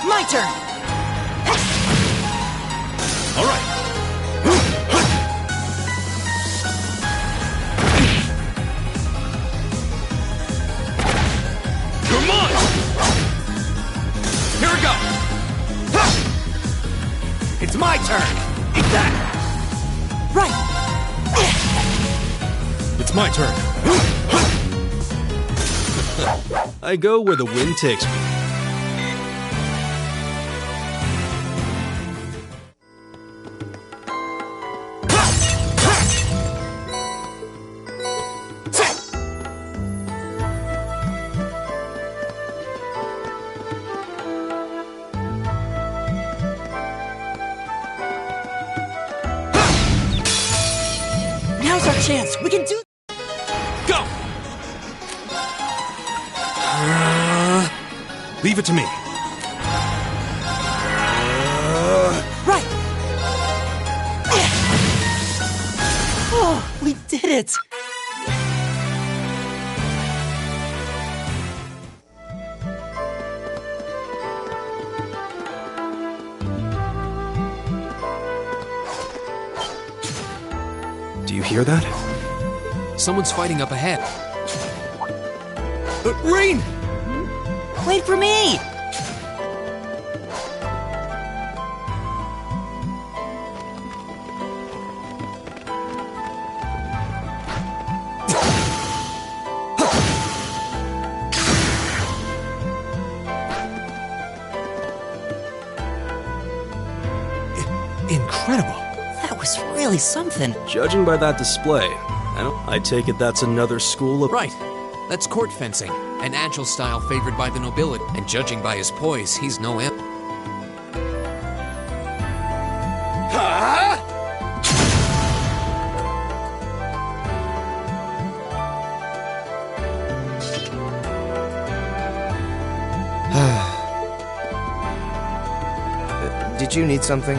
My turn! All right. Come on! Here we go! It's my turn! Eat that! Right! It's my turn. I go where the wind takes me. Now's our chance. We can do. Go! Leave it to me. Right! Oh, we did it! Do you hear that? Someone's fighting up ahead. Rain! Wait for me! incredible. That was really something. Judging by that display, I take it that's another school of... Right. That's court fencing, an agile style favored by the nobility. And judging by his poise, he's no imp. Did you need something?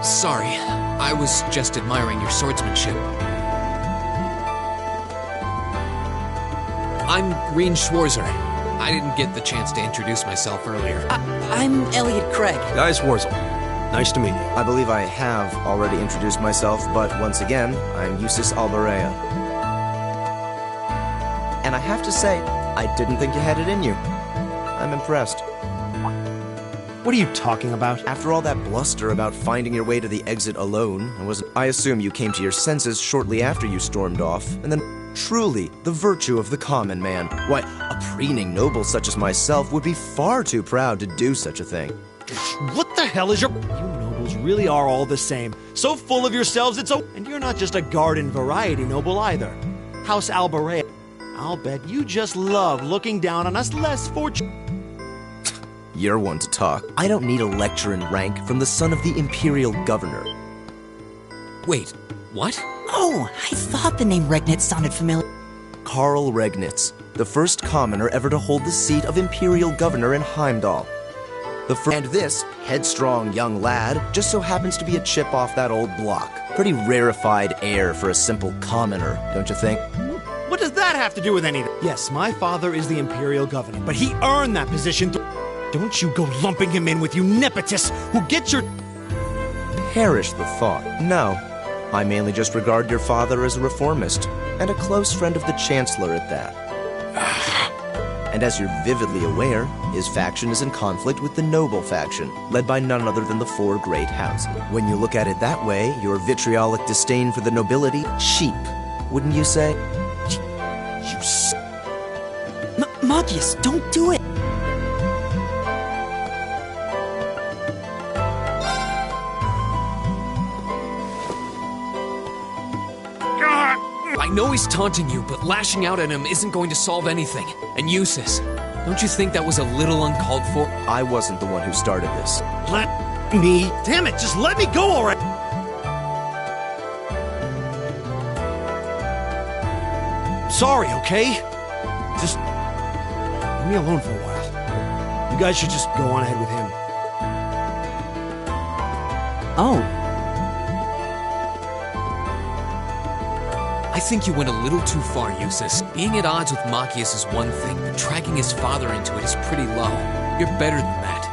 Sorry, I was just admiring your swordsmanship. I'm Reen Schwarzer. I didn't get the chance to introduce myself earlier. I'm Elliot Craig. Guys, Wurzel. Nice to meet you. I believe I have already introduced myself, but once again, I'm Eustace Alberea. And I have to say, I didn't think you had it in you. I'm impressed. What are you talking about? After all that bluster about finding your way to the exit alone, I assume you came to your senses shortly after you stormed off, and then truly the virtue of the common man. Why, a preening noble such as myself would be far too proud to do such a thing. What the hell is your... You nobles really are all the same. So full of yourselves, it's so... And you're not just a garden variety noble either. House Alberea. I'll bet you just love looking down on us less fortunate... You're one to talk. I don't need a lecture in rank from the son of the Imperial Governor. Wait, what? Oh, I thought the name Regnitz sounded familiar. Karl Regnitz, the first commoner ever to hold the seat of Imperial Governor in Heimdall. And this headstrong young lad just so happens to be a chip off that old block. Pretty rarefied air for a simple commoner, don't you think? What does that have to do with anything? Yes, my father is the Imperial Governor, but he earned that position Don't you go lumping him in with you nepotists who get your... Perish the thought. No, I mainly just regard your father as a reformist, and a close friend of the Chancellor at that. And as you're vividly aware, his faction is in conflict with the noble faction, led by none other than the four great houses. When you look at it that way, your vitriolic disdain for the nobility, cheap, wouldn't you say? Magius, don't do it! I know he's taunting you, but lashing out at him isn't going to solve anything. And Eustace, don't you think that was a little uncalled for? I wasn't the one who started this. Let me... Damn it, just let me go already! Sorry, okay? Just... leave me alone for a while. You guys should just go on ahead with him. Oh. I think you went a little too far, Eustace. Being at odds with Machias is one thing, but dragging his father into it is pretty low. You're better than that.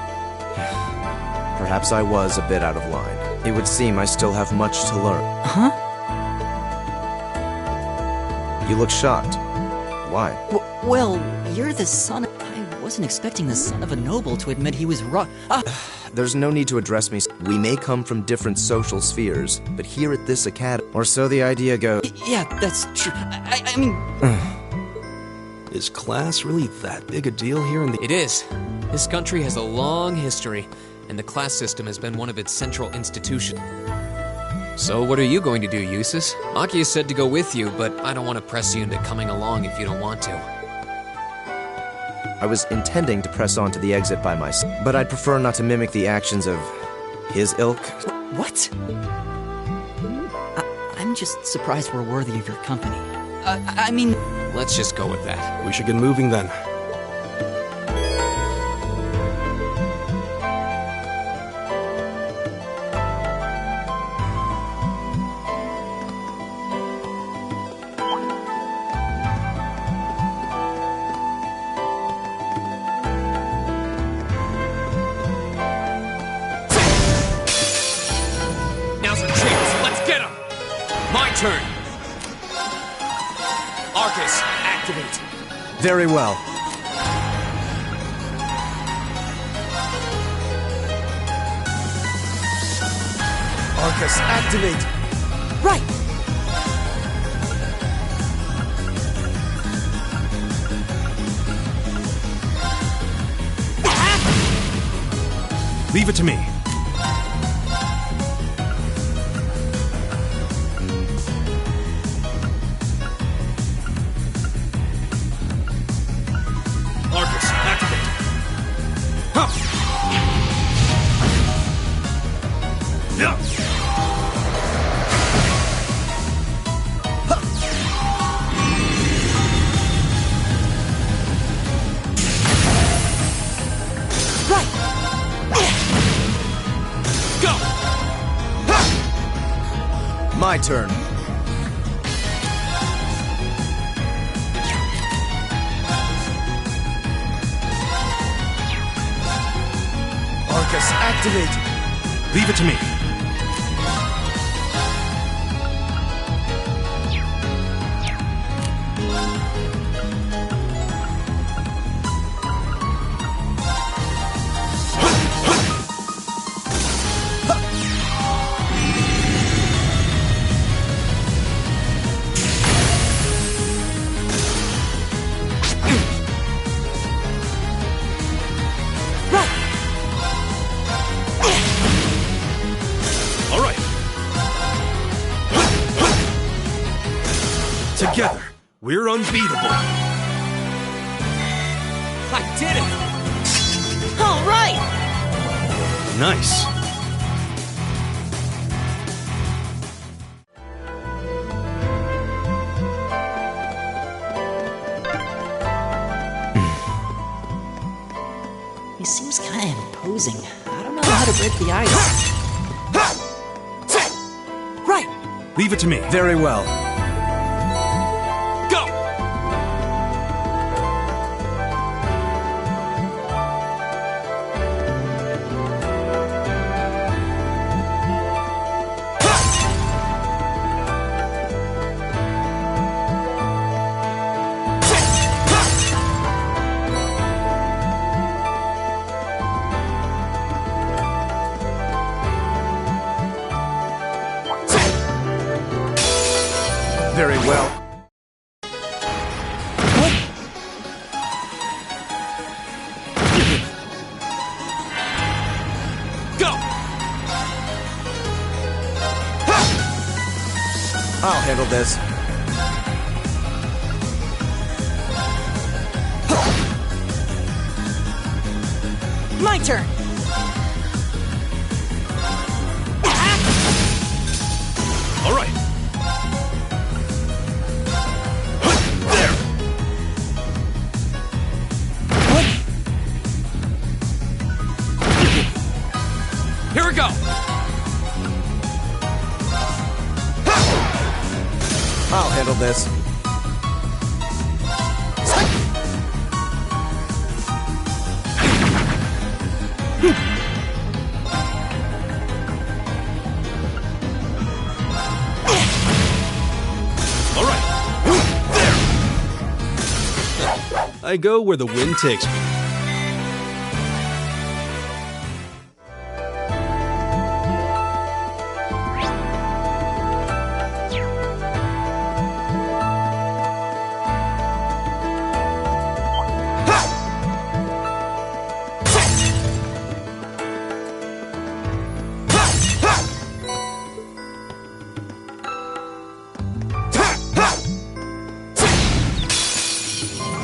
Perhaps I was a bit out of line. It would seem I still have much to learn. Huh? You look shocked. Why? Well, you're the son of... I wasn't expecting the son of a noble to admit he was wrong. There's no need to address me. We may come from different social spheres, but here at this academy, or so the idea goes. Yeah, that's true. I mean... Is class really that big a deal here in the... It is. This country has a long history, and the class system has been one of its central institutions. So what are you going to do, Eustace? Machias said to go with you, but I don't want to press you into coming along if you don't want to. I was intending to press on to the exit by myself, but I'd prefer not to mimic the actions of his ilk. What? I'm just surprised we're worthy of your company. I mean... Let's just go with that. We should get moving then. Turn. Arcus, activate. Very well. Arcus, activate. Right. Leave it to me. My turn. Arcus, activate! Leave it to me. Together, we're unbeatable. I did it! All right! Nice. He seems kind of imposing. I don't know how to break the ice. Right! Leave it to me. Very well. Very well. Go! I'll handle this. My turn! All right. Here we go! I'll handle this. All right. There. I go where the wind takes me.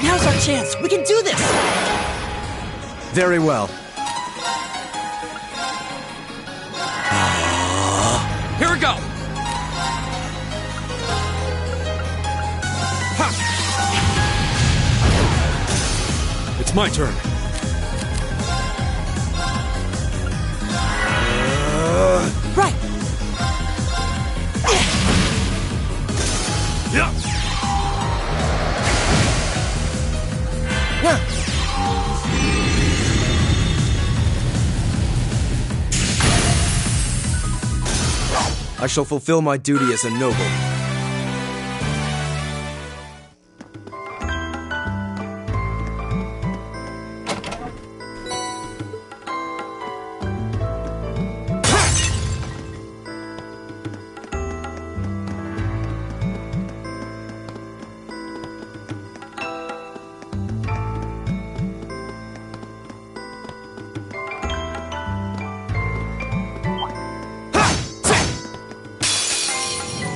Now's our chance. We can do this. Very well. Here we go! It's my turn. Right. Yeah. I shall fulfill my duty as a noble.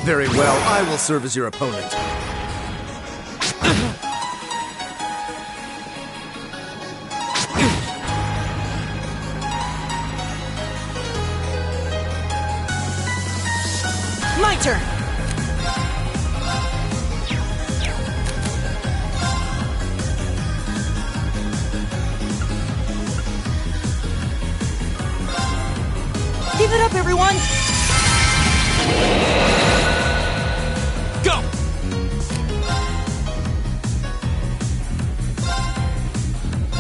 Very well, I will serve as your opponent. turn! Keep it up, everyone! Go!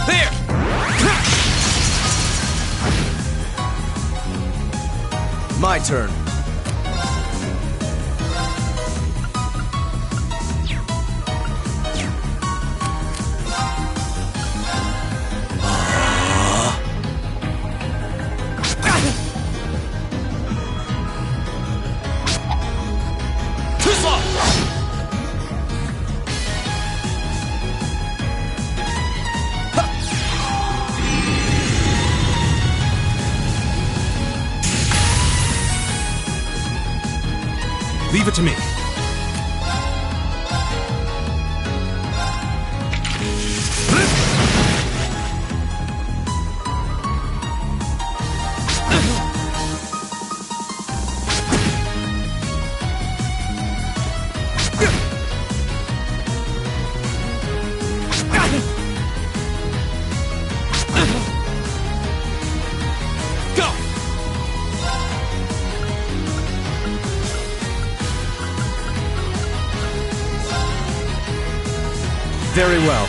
There! My turn. Leave it to me. Go! Very well.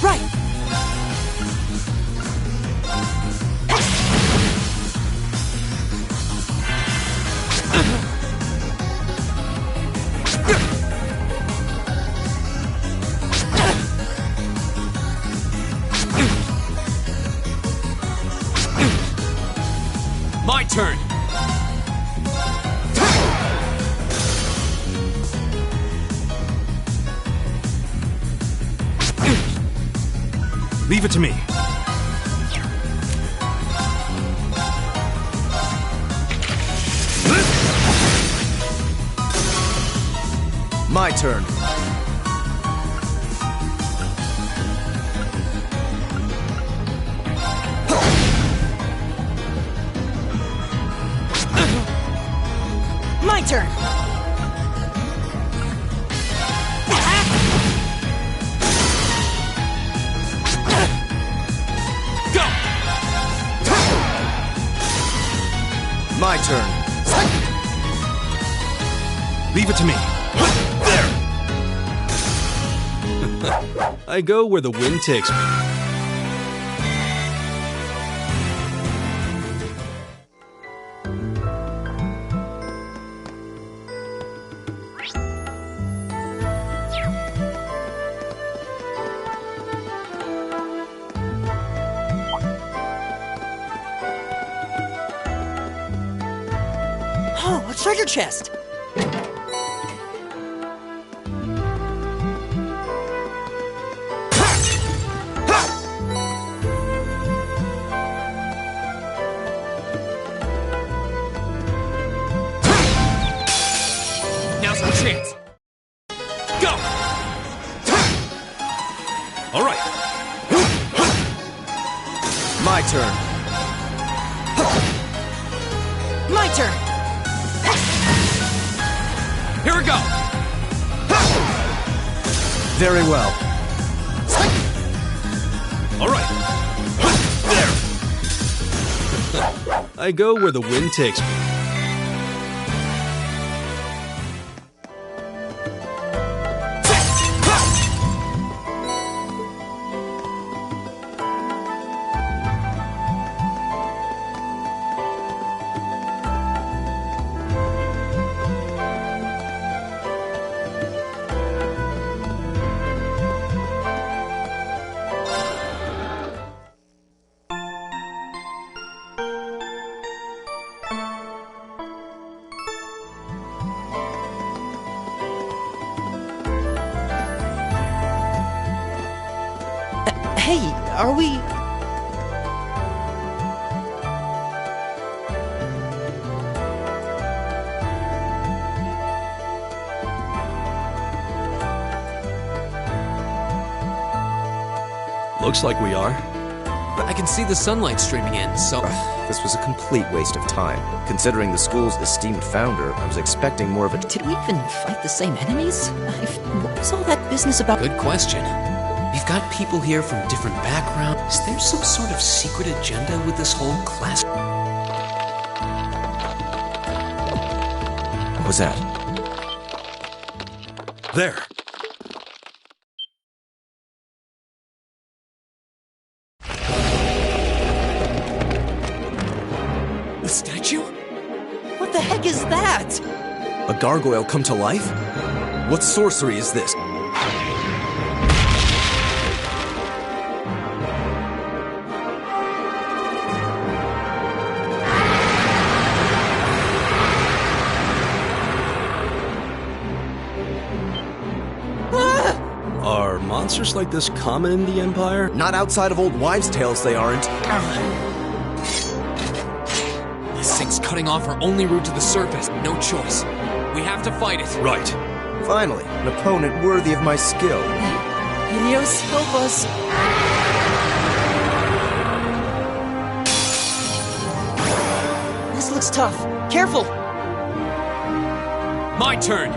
Right! My turn! Leave it to me. My turn. My turn! Go! My turn. Leave it to me. I go where the wind takes me. Oh, a treasure chest! Now's our chance! Go! All right. My turn. My turn! Here we go! Very well. All right. There. I go where the wind takes me. Hey, are we... Looks like we are. I can see the sunlight streaming in, so... This was a complete waste of time. Considering the school's esteemed founder, I was expecting more of a... Did we even fight the same enemies? What was all that business about? Good question. We've got people here from different backgrounds. Is there some sort of secret agenda with this whole class? What was that? There. The statue? What the heck is that? A gargoyle come to life? What sorcery is this? Are monsters like this common in the Empire? Not outside of old wives' tales, they aren't. This thing's cutting off our only route to the surface. No choice. We have to fight it. Right. Finally, an opponent worthy of my skill. Helios, help us. This looks tough. Careful! My turn!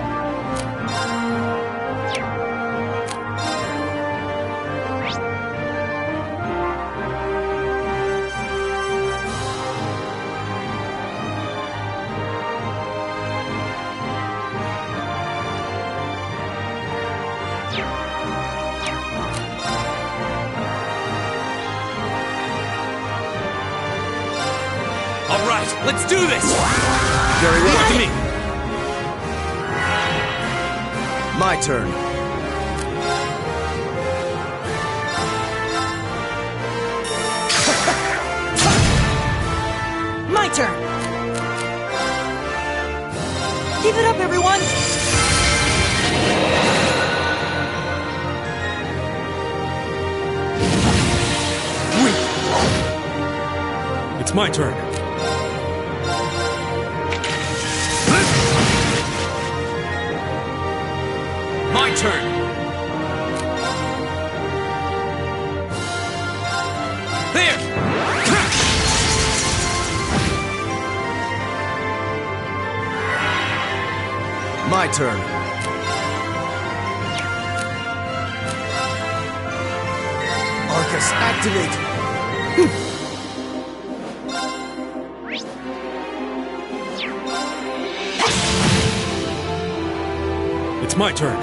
All right, let's do this! Very well. To me! My turn. My turn! Keep it up, everyone! It's my turn. My turn! There! My turn. Arcus, activate! It's my turn.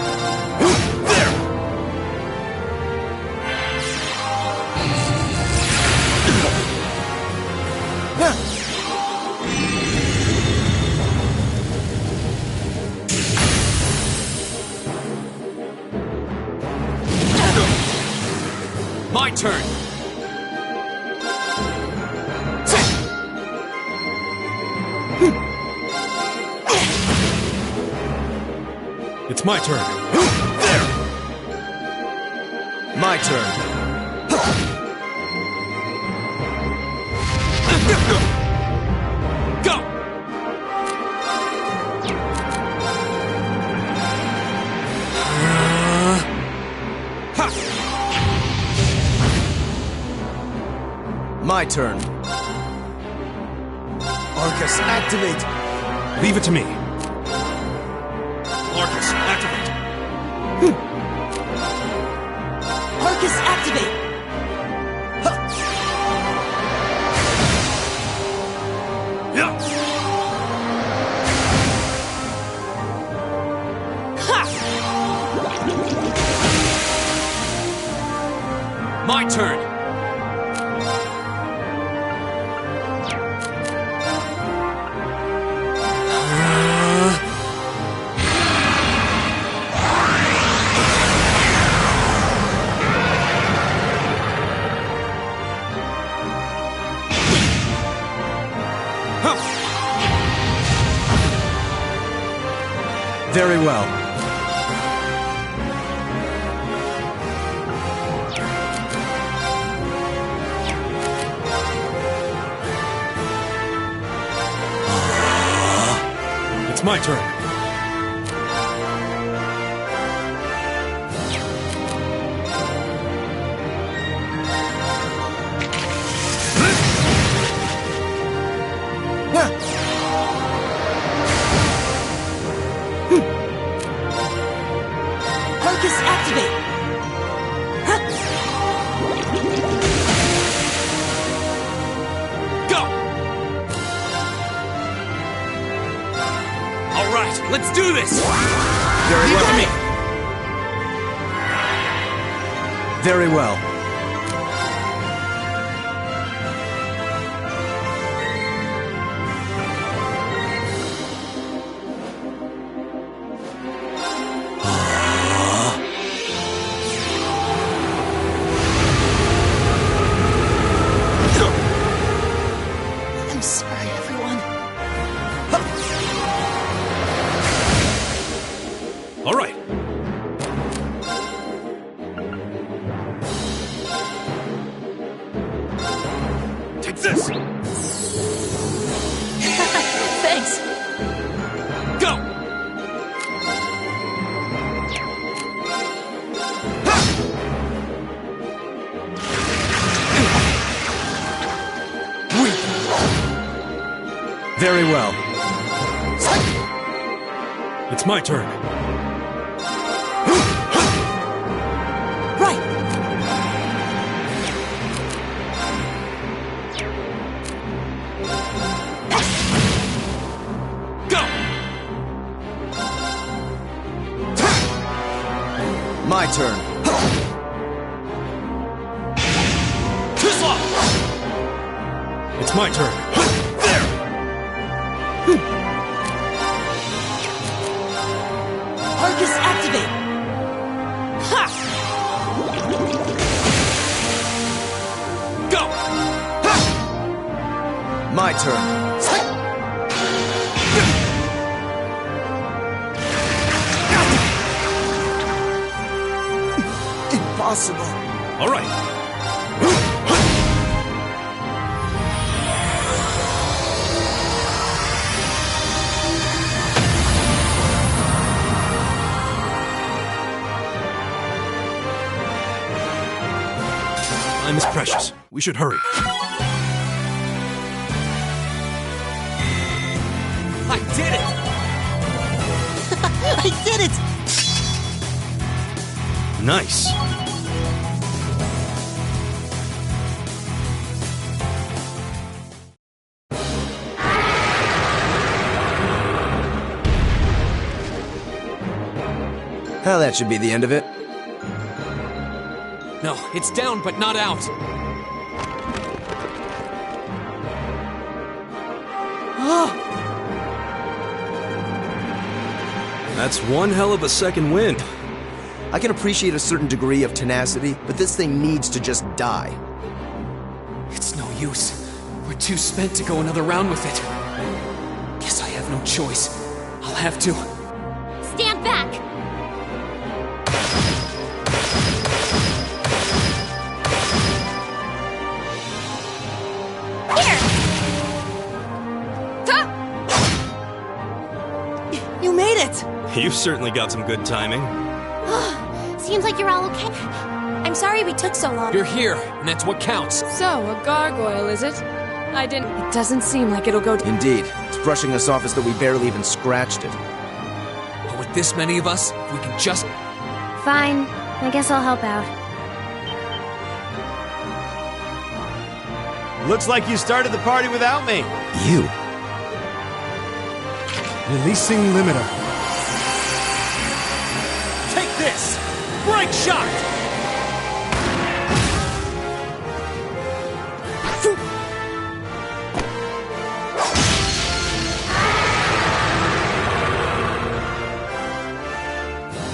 My turn! It's my turn. My turn. Go! My turn. Arcus, activate! Leave it to me. Arcus, activate. Arcus, activate! My turn! Very well. It's my turn. Let's do this! Very You well. got it! Very well. I'm sorry, everyone. All right. Take this! Thanks. Go! Very well. It's my turn. Right. Go! My turn. Too It's my turn. Arcus activate. Ha! Go! My turn. Impossible. All right. Time is precious. We should hurry. I did it! I did it! Nice. Well, that should be the end of it. No, it's down but not out. That's one hell of a second wind. I can appreciate a certain degree of tenacity, but this thing needs to just die. It's no use. We're too spent to go another round with it. Guess I have no choice. I'll have to. Stand back! You made it! You've certainly got some good timing. Seems like you're all okay. I'm sorry we took so long. You're here, and that's what counts. So, a gargoyle, is it? I didn't. It doesn't seem like it'll go. Indeed. It's brushing us off as though we barely even scratched it. But with this many of us, if we can just... Fine. I guess I'll help out. Looks like you started the party without me. You? Releasing limiter. Take this! Break shot!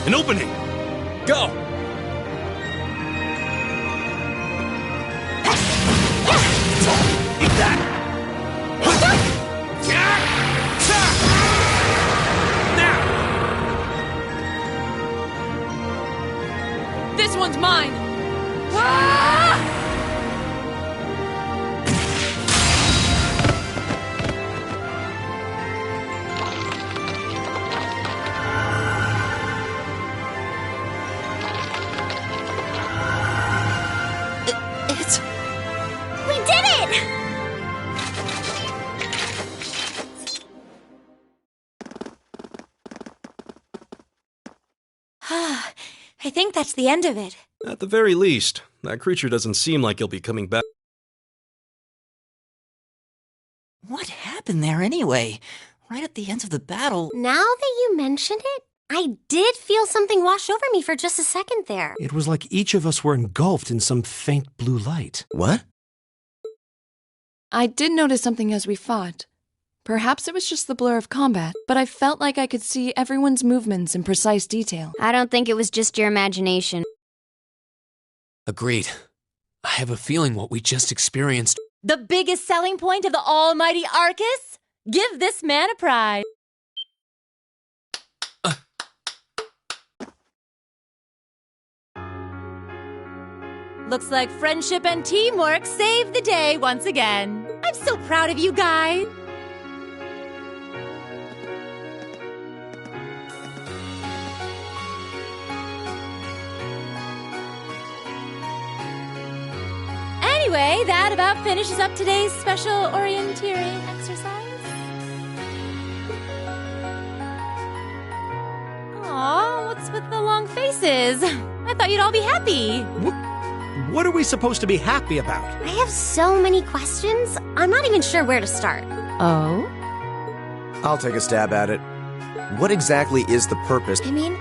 An opening! Go! Eat that! This one's mine! We did it! I think that's the end of it. At the very least, that creature doesn't seem like he'll be coming back. What happened there anyway? right at the end of the battle... Now that you mention it, I did feel something wash over me for just a second there. It was like each of us were engulfed in some faint blue light. What? I did notice something as we fought. Perhaps it was just the blur of combat, but I felt like I could see everyone's movements in precise detail. I don't think it was just your imagination. Agreed. I have a feeling what we just experienced... The biggest selling point of the almighty Arcus? Give this man a prize. Looks like friendship and teamwork saved the day once again. I'm so proud of you guys. Anyway, that about finishes up today's special orienteering exercise. Aw, what's with the long faces? I thought you'd all be happy. What are we supposed to be happy about? I have so many questions, I'm not even sure where to start. Oh? I'll take a stab at it. What exactly is the purpose? I mean,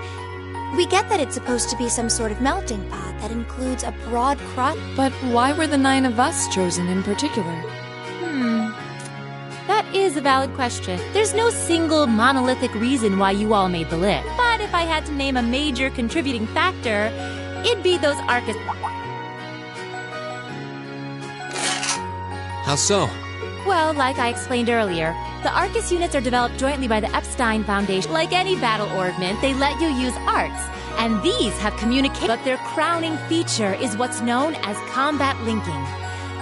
we get that it's supposed to be some sort of melting pot that includes a broad crust. But why were the 9 of us chosen in particular? That is a valid question. There's no single monolithic reason why you all made the list. But if I had to name a major contributing factor, it'd be those Arcus... How so? Well, like I explained earlier, the Arcus units are developed jointly by the Epstein Foundation. Like any battle ornament, they let you use arts, and these have communication. But their crowning feature is what's known as combat linking.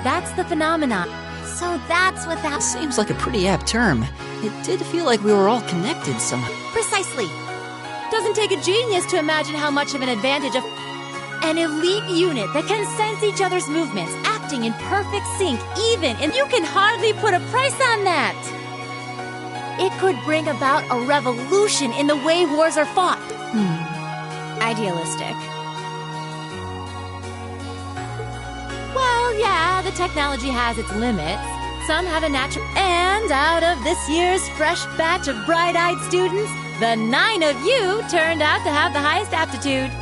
That's the phenomenon. So that's what that... Seems like a pretty apt term. It did feel like we were all connected somehow. Precisely. Doesn't take a genius to imagine how much of an advantage an elite unit that can sense each other's movements, acting in perfect sync, even, and you can hardly put a price on that. It could bring about a revolution in the way wars are fought. Idealistic. Well, yeah, the technology has its limits. Some have a natural... And out of this year's fresh batch of bright-eyed students, the 9 of you turned out to have the highest aptitude.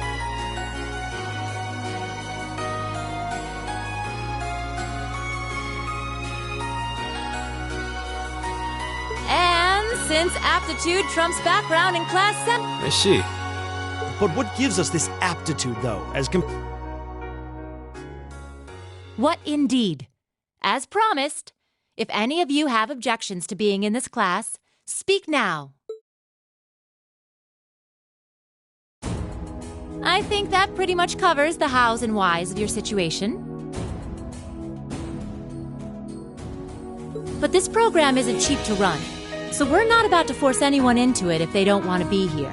And since aptitude trumps background in Class 7... I see. But what gives us this aptitude, though, as What indeed? As promised, if any of you have objections to being in this class, speak now. I think that pretty much covers the hows and whys of your situation. But this program isn't cheap to run, so we're not about to force anyone into it if they don't want to be here.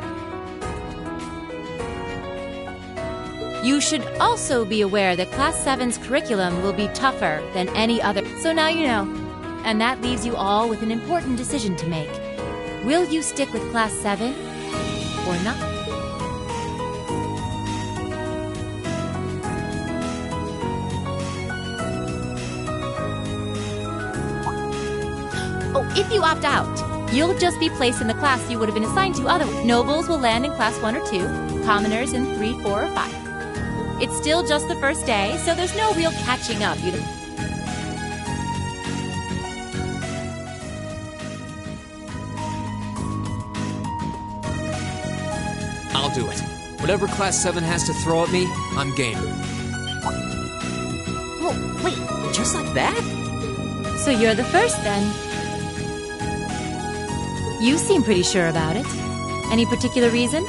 You should also be aware that Class 7's curriculum will be tougher than any other. So now you know. And that leaves you all with an important decision to make. Will you stick with Class 7 or not? Oh, if you opt out, you'll just be placed in the class you would have been assigned to otherwise. Nobles will land in Class 1 or 2, commoners in 3, 4, or 5. It's still just the first day, so there's no real catching up. I'll do it. Whatever Class 7 has to throw at me, I'm game. Oh, wait, just like that? So you're the first, then. You seem pretty sure about it. Any particular reason?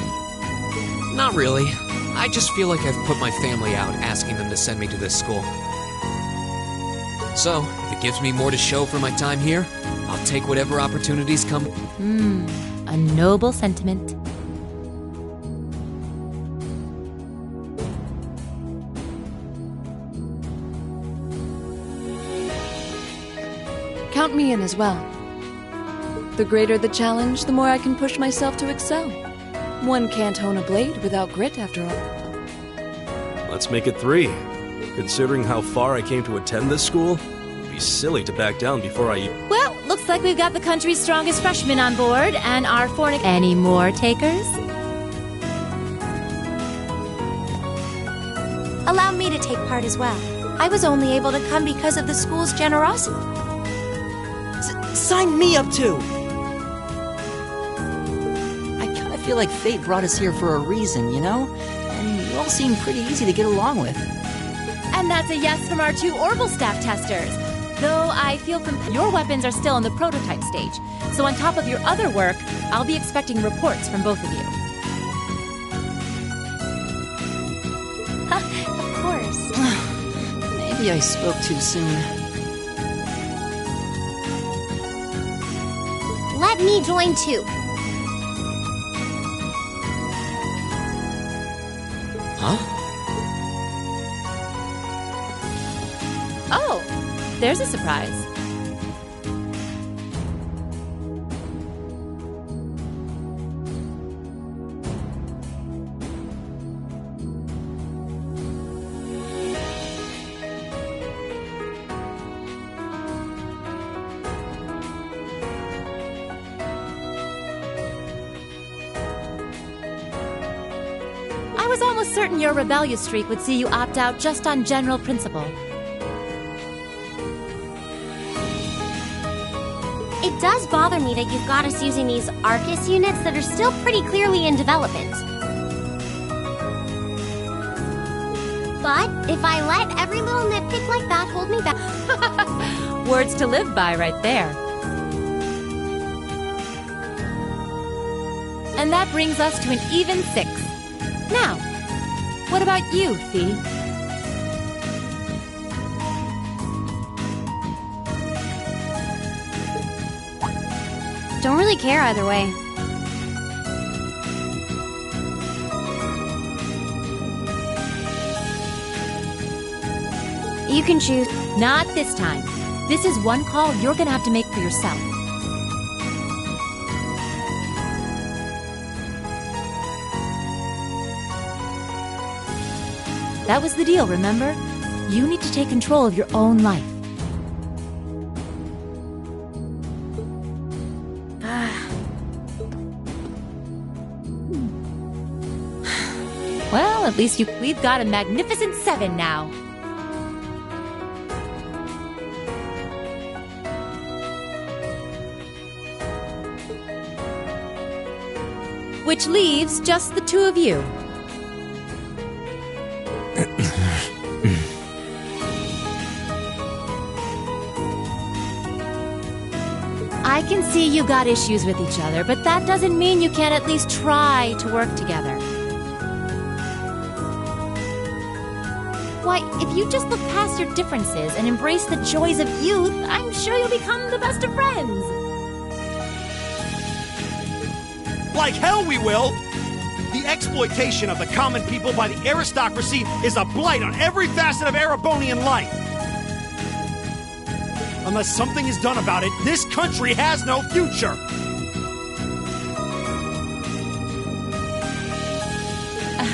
Not really. I just feel like I've put my family out asking them to send me to this school. So, if it gives me more to show for my time here, I'll take whatever opportunities come. A noble sentiment. Count me in as well. The greater the challenge, the more I can push myself to excel. One can't hone a blade without grit, after all. Let's make it 3. Considering how far I came to attend this school, it'd be silly to back down before I... Well, look looks like we've got the country's strongest freshman on board, and our Any more takers? Allow me to take part as well. I was only able to come because of the school's generosity. Sign me up too! I kinda feel like fate brought us here for a reason, you know? And you all seem pretty easy to get along with. And that's a yes from our 2 Orbital staff testers. Though I feel your weapons are still in the prototype stage. So on top of your other work, I'll be expecting reports from both of you. Of course. Maybe I spoke too soon. Let me join too. Huh? Oh, there's a surprise. I was almost certain your rebellious streak would see you opt out just on general principle. It does bother me that you've got us using these Arcus units that are still pretty clearly in development. But if I let every little nitpick like that hold me back... Words to live by right there. And that brings us to an even 6. Now, what about you, Fee? Don't really care either way. You can choose. Not this time. This is one call you're gonna have to make for yourself. That was the deal, remember? You need to take control of your own life. Well, at least we've got a magnificent 7 now. Which leaves just the 2 of you. I can see you got issues with each other, but that doesn't mean you can't at least try to work together. Why, if you just look past your differences and embrace the joys of youth, I'm sure you'll become the best of friends. Like hell we will! The exploitation of the common people by the aristocracy is a blight on every facet of Erebonian life. Unless something is done about it, this country has no future!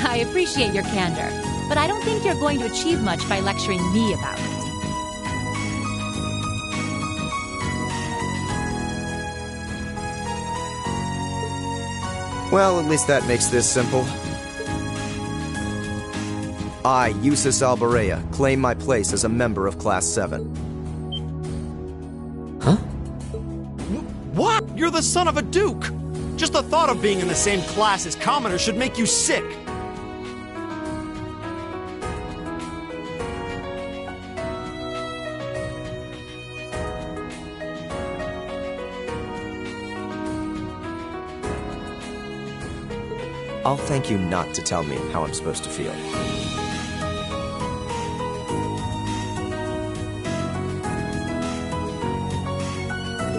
I appreciate your candor, but I don't think you're going to achieve much by lecturing me about it. Well, at least that makes this simple. I, Eustace Alberea, claim my place as a member of Class 7. Huh? What? You're the son of a duke! Just the thought of being in the same class as commoners should make you sick! I'll thank you not to tell me how I'm supposed to feel.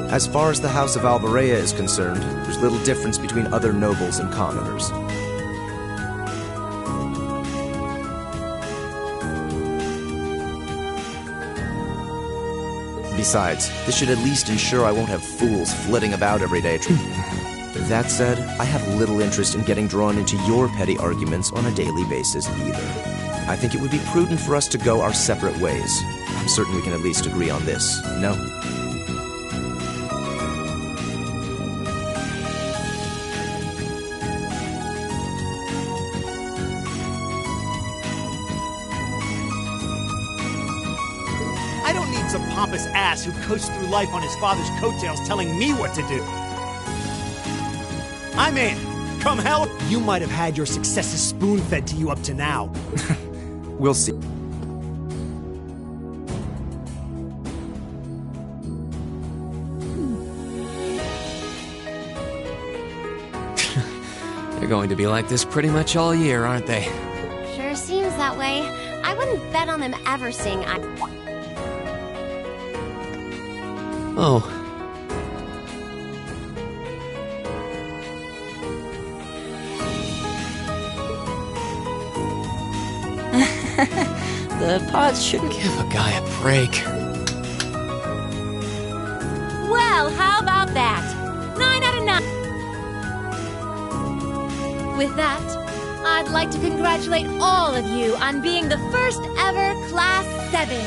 As far as the House of Alberea is concerned, there's little difference between other nobles and commoners. Besides, this should at least ensure I won't have fools flitting about every day. That said, I have little interest in getting drawn into your petty arguments on a daily basis either. I think it would be prudent for us to go our separate ways. I'm certain we can at least agree on this, no? some pompous ass who coasts through life on his father's coattails telling me what to do. I'm in. Come hell, you might have had your successes spoon-fed to you up to now. We'll see. They're going to be like this pretty much all year, aren't they? Sure seems that way. I wouldn't bet on them ever seeing Oh. The pods should give a guy a break. Well, how about that? 9 out of 9. With that, I'd like to congratulate all of you on being the first ever Class 7.